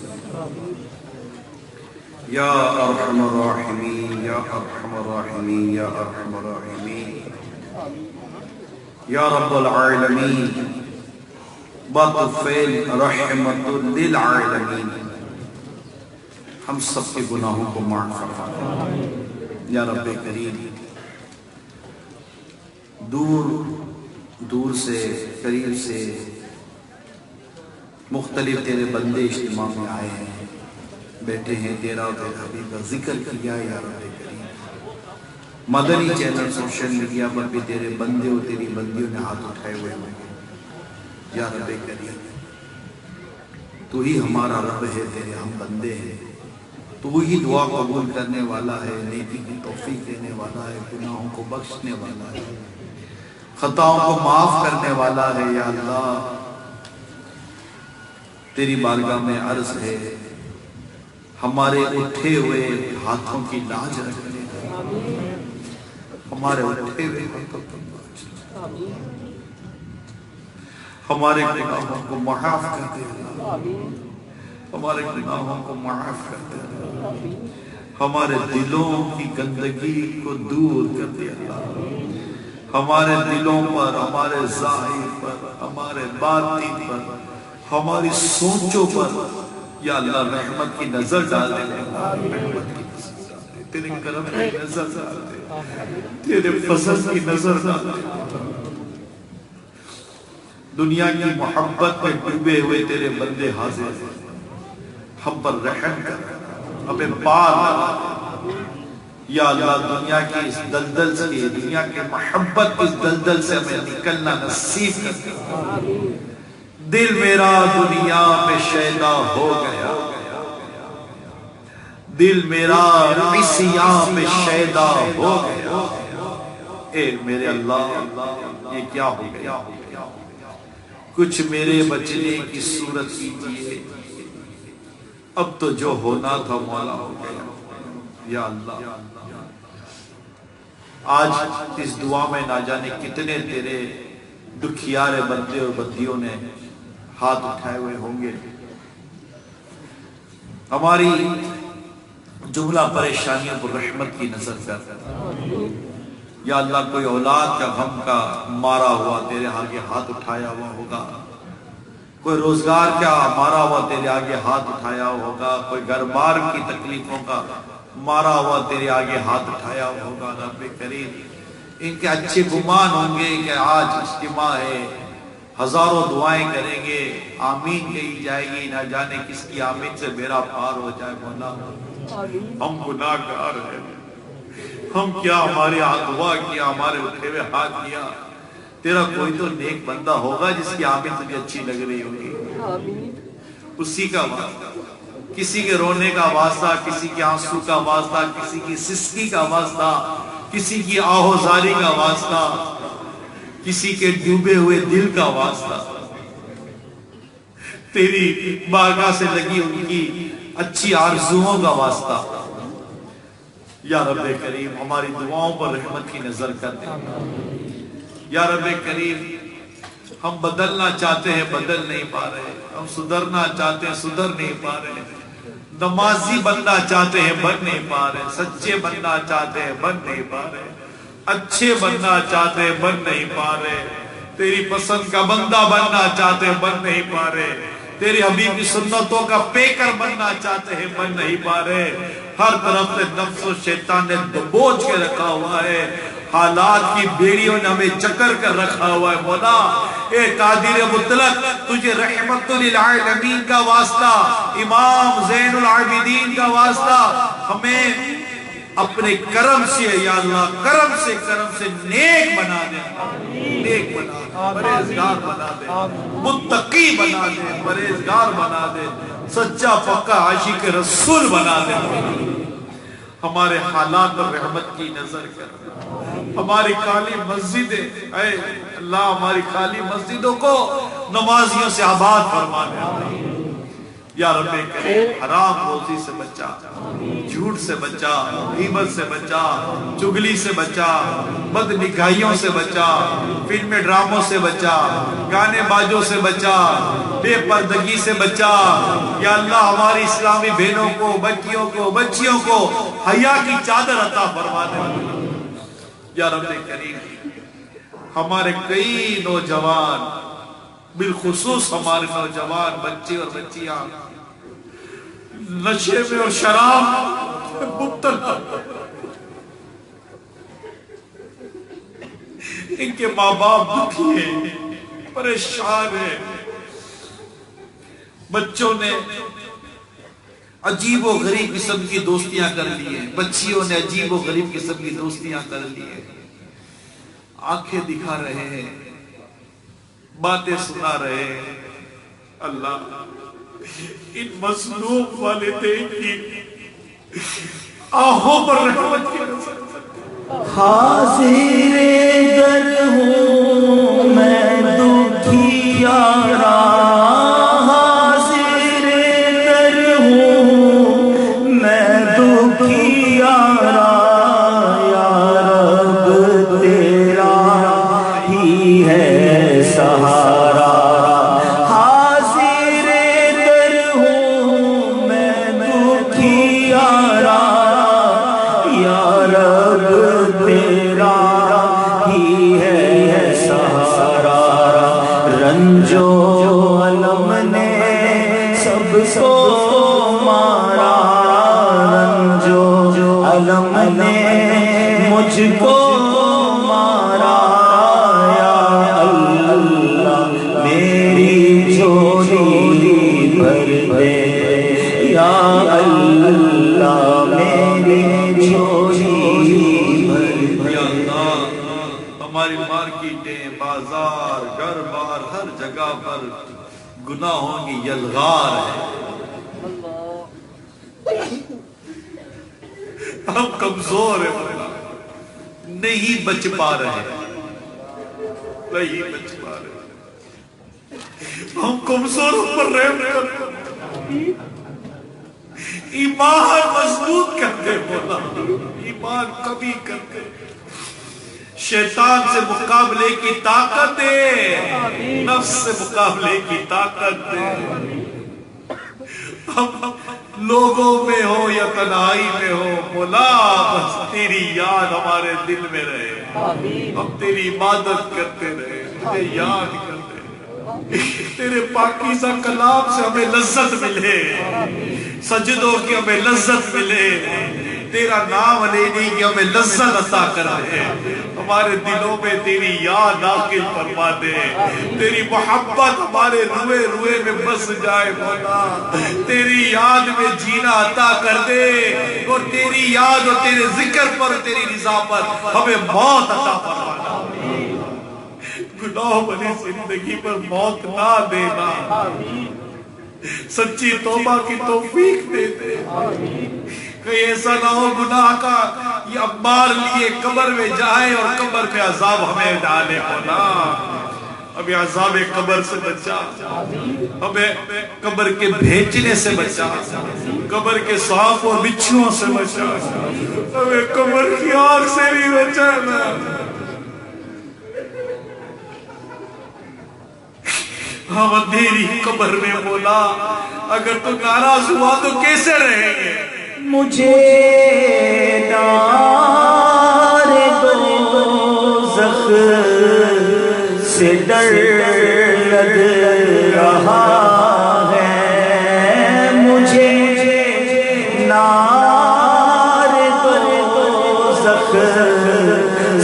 یا ارحم الراحمین یا ارحم الراحمین یا ارحم الراحمین یا رب العالمین بطفیل رحمت للعالمین، ہم سب کے گناہوں کو معاف فرما یا رب کریم، دور دور سے قریب سے مختلف تیرے بندے اجتماع میں آئے ہیں، بیٹھے ہیں، تیرا اور تیرے حبیب کا ذکر کیا یا رب کریم، مدنی چینل سوشل میڈیا پر بھی تیرے بندے اور تیری بندیوں نے ہاتھ اٹھائے ہوئے ہیں، یا رب کریم تو ہی ہمارا رب ہے، تیرے ہم بندے ہیں، تو ہی دعا قبول کرنے والا ہے، نیکی کی توفیق دینے والا ہے، گناہوں کو بخشنے والا ہے، خطاؤں کو معاف کرنے والا ہے، یا اللہ تیری بارگاہ میں عرض ہے ہمارے اٹھے ہوئے ہاتھوں کی لاج رکھنے، ہمارے اٹھے ہوئے ہاتھوں کی لاج، ہمارے گناہوں کو معاف کر دے، ہمارے گناہوں کو معاف کر دے، ہمارے دلوں کی گندگی کو دور کر دے اللہ، ہمارے دلوں پر، ہمارے ظاہر پر، ہمارے باطن پر، ہماری سوچوں پر یا اللہ رحمت کی نظر ڈال دے، تیرے کرم کی نظر ڈال دے، تیرے فضل کی نظر ڈال دے، دنیا کی محبت میں ڈوبے ہوئے تیرے بندے حاضر ہیں، ہم پر رحم کر، ہمیں پار یا اللہ دنیا کی اس دلدل سے، دنیا کی محبت کی اس دلدل سے ہمیں نکلنا نصیب کر، دل میرا دنیا میں شیدا ہو گیا، دل میرا عصیاں میں شیدا ہو گیا، اے میرے اللہ یہ کیا ہو گیا، کچھ میرے بچنے کی صورت کیجئے، اب تو جو ہونا تھا مولا ہو گیا، یا اللہ آج اس دعا میں نہ جانے کتنے تیرے دکھیارے بندے اور بندیوں نے ہاتھ اٹھائے ہوئے ہوں گے، ہماری جملہ پریشانیوں پر رحمت کی نظر کر یا اللہ، کوئی اولاد کا غم کا مارا ہوا تیرے آگے ہاتھ اٹھایا ہوا ہوگا، کوئی روزگار کا مارا ہوا تیرے آگے ہاتھ اٹھایا ہوا ہوگا، کوئی گھر بار کی تکلیفوں کا مارا ہوا تیرے آگے ہاتھ اٹھایا ہوا ہوگا۔ رب کریم ان کے اچھے گمان ہوں گے کہ آج اجتماع ہے، ہزاروں دعائیں کریں گے، آمین کہی جائے گی، نہ جانے کس کی آمین سے میرا پار ہو جائے۔ مولا ہم گناہ گار ہیں، ہم کیا ہمارے ہاتھ دعا کیا، ہمارے اٹھے ہوئے ہاتھ کیا، تیرا کوئی تو نیک بندہ ہوگا جس کی آمین تجھے اچھی لگ رہی ہوگی، اسی کا واسطہ، کسی کے رونے کا واسطہ، کسی کے آنسو کا واسطہ، کسی کی سسکی کا واسطہ، کسی کی آہوزاری کا واسطہ، کسی کے ڈوبے ہوئے دل کا واسطہ، تیری بارگاہ سے لگی ان کی اچھی آرزوؤں کا واسطہ۔ یا رب کریم ہماری دعاؤں پر رحمت کی نظر کر دے۔ یا رب کریم ہم بدلنا چاہتے ہیں، بدل نہیں پا رہے، ہم سدھرنا چاہتے ہیں، سدھر نہیں پا رہے، نمازی بننا چاہتے ہیں، بن نہیں پا رہے، سچے بننا چاہتے ہیں، بن نہیں پا رہے، اچھے بننا چاہتے ہیں، بن نہیں پا رہے، تیری پسند کا بندہ بننا چاہتے ہیں، بن نہیں پا رہے، تیری حبیب کی سنتوں کا پیکر بننا چاہتے ہیں، بن نہیں پا رہے۔ ہر طرف سے نفس و شیطان نے دبوچ کے رکھا ہوا ہے، حالات کی بیڑیوں نے ہمیں چکر کر رکھا ہوا ہے۔ مولا اے قادر مطلق، تجھے رحمت للعالمین کا واسطہ، امام زین العابدین کا واسطہ، ہمیں اپنے کرم سے یا اللہ کرم سے نیک بنا دے، نیک بنا دے، پرہیزگار بنا دے، متقی بنا دے، پرہیزگار بنا دے، سچا پکا عاشق رسول بنا دے۔ ہمارے حالات پر رحمت کی نظر کر، ہماری خالی مسجدیں، اے اللہ ہماری خالی مسجدوں کو نمازیوں سے آباد فرما دے۔ یا رب کریم حرام روزی سے بچا، جھوٹ سے بچا، غیبت سے بچا، چگلی سے بچا، بد نگاہیوں سے بچا، فلم ڈراموں سے بچا، گانے باجوں سے بچا، بے پردگی سے بچا۔ یا اللہ ہماری اسلامی بہنوں کو، بچیوں کو حیا کی چادر عطا فرما دے۔ یا رب کریم ہمارے کئی نوجوان، بالخصوص ہمارے نوجوان بچے اور بچیاں نشے میں اور شراب مبتلا، ان کے ماں باپ دکھی ہیں، پریشان ہیں، بچوں نے عجیب و غریب قسم کی دوستیاں کر لی ہیں، بچیوں نے عجیب و غریب قسم کی دوستیاں کر لی ہیں، آنکھیں دکھا رہے ہیں، باتیں سنا رہے ہیں۔ اللہ ان مظلوم والدین کی آنکھوں پر رحمت کی نظر۔ حاضر در ہوں میں دکھیارا، حاضر در ہوں میں دکھیارا، یا رب تیرا ہی ہے سہارا، حاضر در ہوں میں دکھیارا، یا رب تیرا ہی ہے سہارا، رنج و علم نے سب کو مارا، رنج و علم نے مجھ کو مارا، یا اللہ میری جھولی بھر دے، یا اللہ میری جھولی بھر دے۔ یا اللہ ہماری مارکیٹیں، بازار، گھر بار ہر جگہ پر گناہوں کی یلغار ہے، ہم کمزور ہیں، نہیں بچ پا رہے، نہیں بچ پا رہے، ہم کمزوروں پر رحم کر، ایمان مضبوط کرتے، مولا ایمان کبھی کرتے، شیطان سے مقابلے کی طاقت دے، نفس سے مقابلے کی طاقت دے، ہم لوگوں میں ہو یا تنہائی میں ہو مولا بس تیری یاد ہمارے دل میں رہے، ہم تیری عبادت کرتے رہے، تجھے یاد کرتے رہے، تیرے پاکیزہ کلام سے ہمیں لذت ملے، سجدوں کی ہمیں لذت ملے، تیرا نام لینے کی ہمیں لذت عطا کر دے، ہمارے دلوں میں تیری یاد داخل فرما دے، تیری محبت ہمارے روئے روئے میں بس جائے مولا، تیری یاد میں جینا عطا کر دے، اور تیری یاد اور تیرے ذکر پر تیری رضا پر ہمیں موت عطا فرما دے، گناہ بھری زندگی پر موت نہ دینا، سچی توبہ کی توفیق دے دے، کہیں ایسا نہ ہو گناہ کا یہ عمار لیے قبر میں جائے اور قبر میں عذاب ہمیں ڈالے مولا، ہمیں عذاب قبر سے بچا، ہمیں قبر کے بھیجنے سے بچا، قبر کے سانپ اور بچھوؤں سے بچا، ہمیں قبر کی آگ سے بھی بچانا، ہم اندھیری قبر میں مولا اگر تو ناراض ہوا تو کیسے رہیں گے؟ مجھے نار دوزخ سے ڈر لگ رہا ہے، مجھے نار دوزخ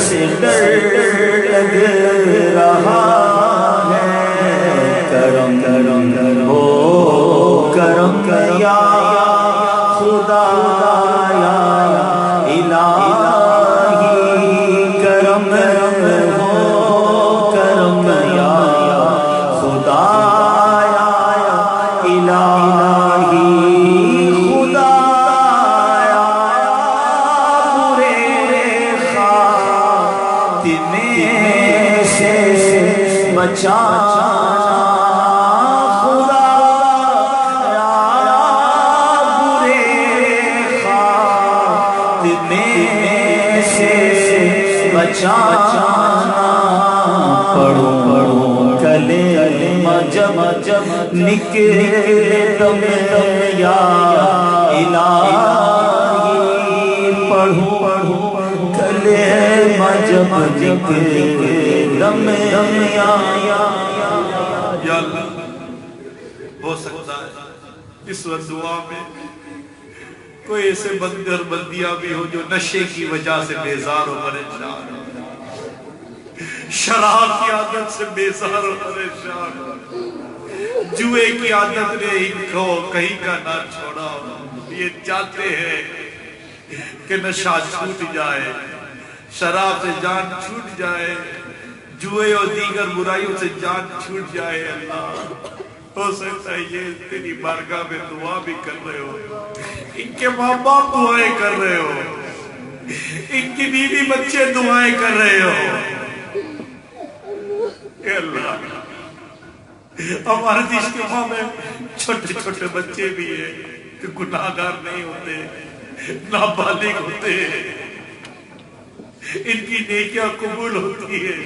سے ڈر لگ رہا ہے، کرم کرم ہو کرم یا خدا یا الہی، کرم ہو کرم یا خدا یا الہی، خدا یا برے خاتمے سے بچانا، بچانا، پڑھو پڑھو کلمہ جب نکلے دم یا الہی، پڑھو پڑھو کلمہ جب نکلے دم یا اللہ، ہو سکتا ہے اس وقت دعا میں کوئی ایسے بندے اور بندیاں بھی ہو جو نشے کی وجہ سے بیزار و پریشان ہو، شراب کی عادت سے بیزار و پریشان ہو، جوئے کی عادت نے ان کو کہیں کا نہ چھوڑا ہو، یہ چاہتے ہیں کہ نشہ چھوٹ جائے، شراب سے جان چھوٹ جائے، جوئے اور دیگر برائیوں سے جان چھوٹ جائے، اللہ ہو سکتا ہے یہ تیری بارگاہ میں دعا بھی کر رہے ہو، ان کے ماں باپ دعائیں کر رہے ہو، ان کی بیوی بچے دعائیں کر رہے ہو، اے اللہ ہمارے اجتماع میں چھوٹے چھوٹے بچے بھی ہیں کہ گناہگار نہیں ہوتے، نابالغ ہوتے ہیں، ان کی نیکیاں قبول ہوتی ہے،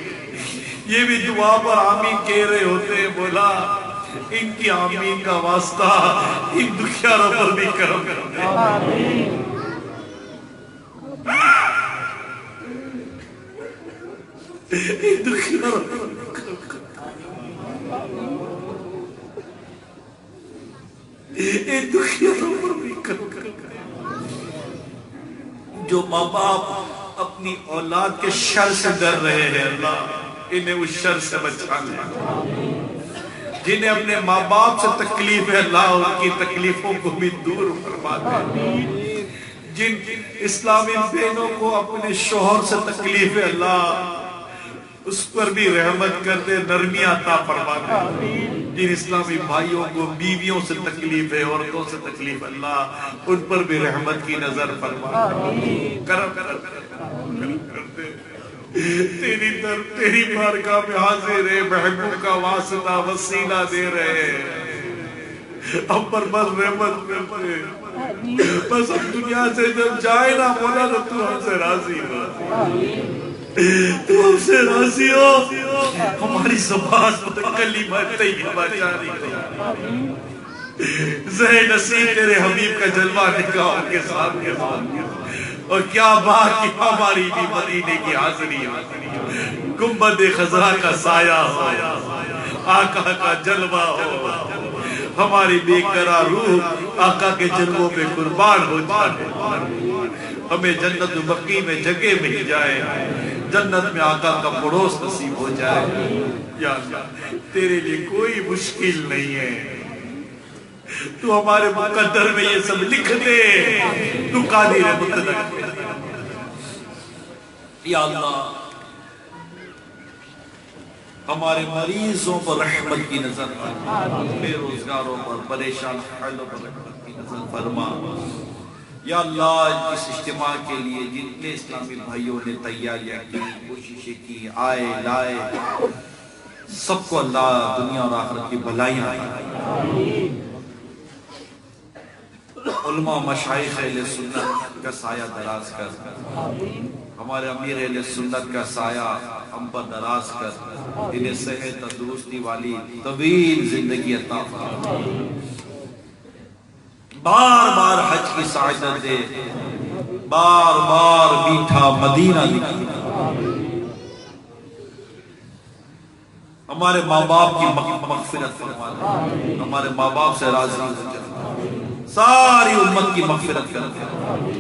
یہ بھی دعا پر آمین کہہ رہے ہوتے ہیں، بولا ان کی آمین کا واسطہ ان دکھیاروں پر بھی کرم کر دے، ان دکھیاروں پر بھی کرم کر دے، ان دکھیاروں پر بھی کرم کر دے، جو ماں باپ اپنی اولاد کے شر سے ڈر رہے ہیں اللہ انہیں اس شر سے بچا لے، جنہیں اپنے ماں باپ سے تکلیف ہے اللہ ان کی تکلیفوں کو بھی دور فرما دے، جن اسلامی بہنوں کو اپنے شوہر سے تکلیف ہے اللہ اس پر بھی رحمت کر دے، نرمی عطا فرما دے، جن اسلامی بھائیوں کو بیویوں سے تکلیف ہے، عورتوں سے تکلیف اللہ ان پر بھی رحمت کی نظر فرما دے، کرم کر دے، تیری بارگاہ میں حاضر ہے، محبوب کا واسطہ وسیلہ دے رہے ہیں، ہم پر بس رحمت کرتے، بس ہم دنیا سے جب جائے نا مولا تو ہم سے راضی ہو، تو ہم سے راضی ہو، ہماری زبان پر کلمہ طیبہ جاری ہو، زہ نصیب تیرے حبیب کا جلوہ نگاہوں کے سامنے اور کیا بات کی ہماری بھی مدینے کی حاضری گنبد خضرا کا سایہ ہو آقا کا جلوہ ہو ہماری بے قرار روح آقا کے جلووں پہ قربان ہو جائے ہمیں جنت بقی میں جگہ مل جائے جنت میں آقا کا پڑوس نصیب ہو جائے یا اللہ تیرے لیے کوئی مشکل نہیں ہے تو ہمارے مقدر میں یہ سب لکھ دے تو قادر مطلق یا اللہ ہمارے مریضوں پر رحمت کی نظر فرما بے روزگاروں پر پریشان حالوں پر رحمت کی نظر فرما یا اللہ اس اجتماع کے لیے جتنے اسلامی بھائیوں نے تیاریاں کی کوششیں کی آئے لائے سب کو اللہ دنیا اور آخرت کی بھلائیاں علماء مشائخ اہل سنت کا سایہ دراز کر ہمارے امیر اہل سنت کا سایہ ہم پر دراز کر انہیں صحت تندرستی والی طویل زندگی عطا فرما بار بار حج کی سعادت دے بار بار میٹھا مدینہ دکھا ہمارے ماں باپ کی مغفرت فرما دے ہمارے ماں باپ سے راضی ہو جائے ساری امت کی مغفرت کر دے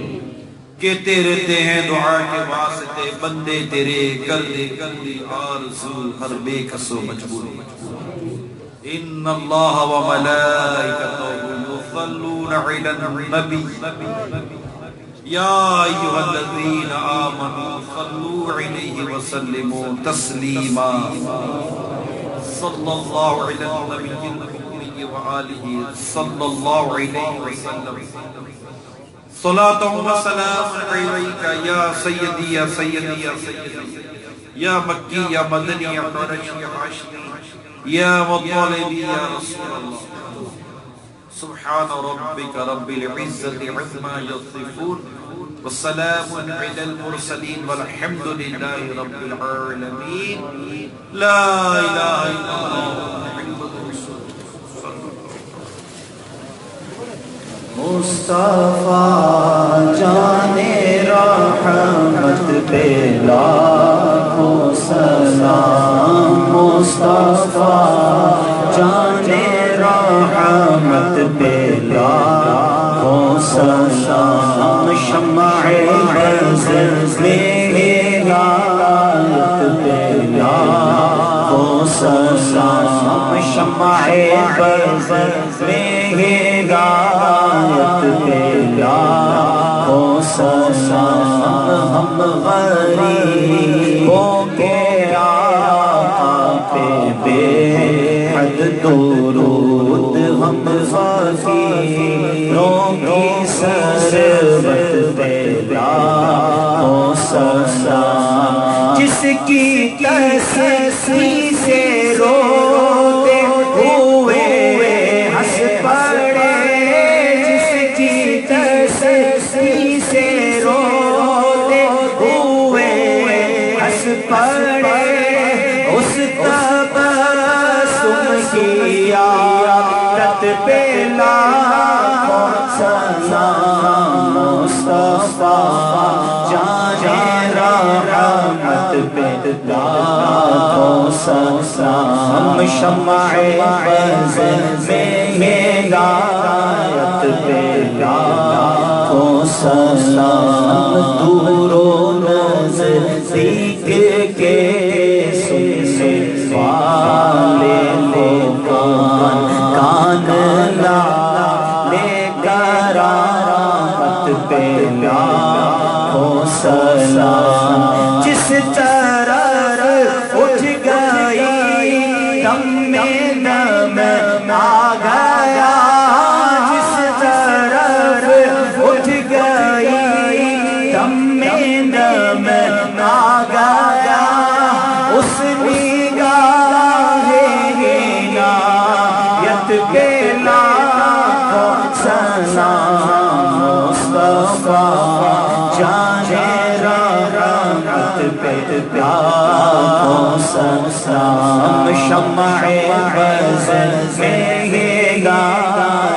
کہتے رہتے ہیں دعا کے واسطے بندے تیرے گردے گردے آرزو ہر بے کسو مجبور ان اللہ و ملائکتہ یصلون علی النبی یا ایھا الذین آمنوا صلوا علیہ وسلموا تسلیما صلی اللہ علی النبی الأمی وآلہ صلی اللہ علیہ وسلم صلاة و سلام علیکہ یا سیدی یا سیدی یا سیدی یا مکی یا مدنی یا قرشی یا عاشقی یا مطالبی یا رسول اللہ سبحان ربک رب العزت عما یصفون والسلام علی المرسلین والحمد للہ رب العالمین لا الہ الا اللہ مصطفیٰ جان رحمت پہ لاکھوں سلام مصطفیٰ جان رحمت پہ لاکھوں سلام شمع بز میں ہدایت پہ لاکھوں سلام شمع بز میں ہدایت پہ لاکھوں سلام ہم غریبوں کے آقا پہ بے حد درود ہم فقیروں کی سربت پہ لاکھوں سلام جس کی تسبیح سے روتے ہوئے ہنس پڑے جس کی تسبیح سے روتے ہوئے ہنس پڑے اس تبسم کی عادت پہ لاکھوں سلام مصطفیٰ جان رحمت پہ لاکھوں سلام شمع بز میں ہدایت پہ لاکھوں سلام دور و نزدیک کے سننے والے کان لے کرامت پہ لاکھوں سلام جس طرح اٹھ گئی دم میں دم آ گیا جس طرح اٹھ گئی دم میں دم آ گیا اس نگاہ عنایت پہ لاکھوں سلام مصطفیٰ جان رحمت پہ لاکھوں سلام شمع بز میں ہدایت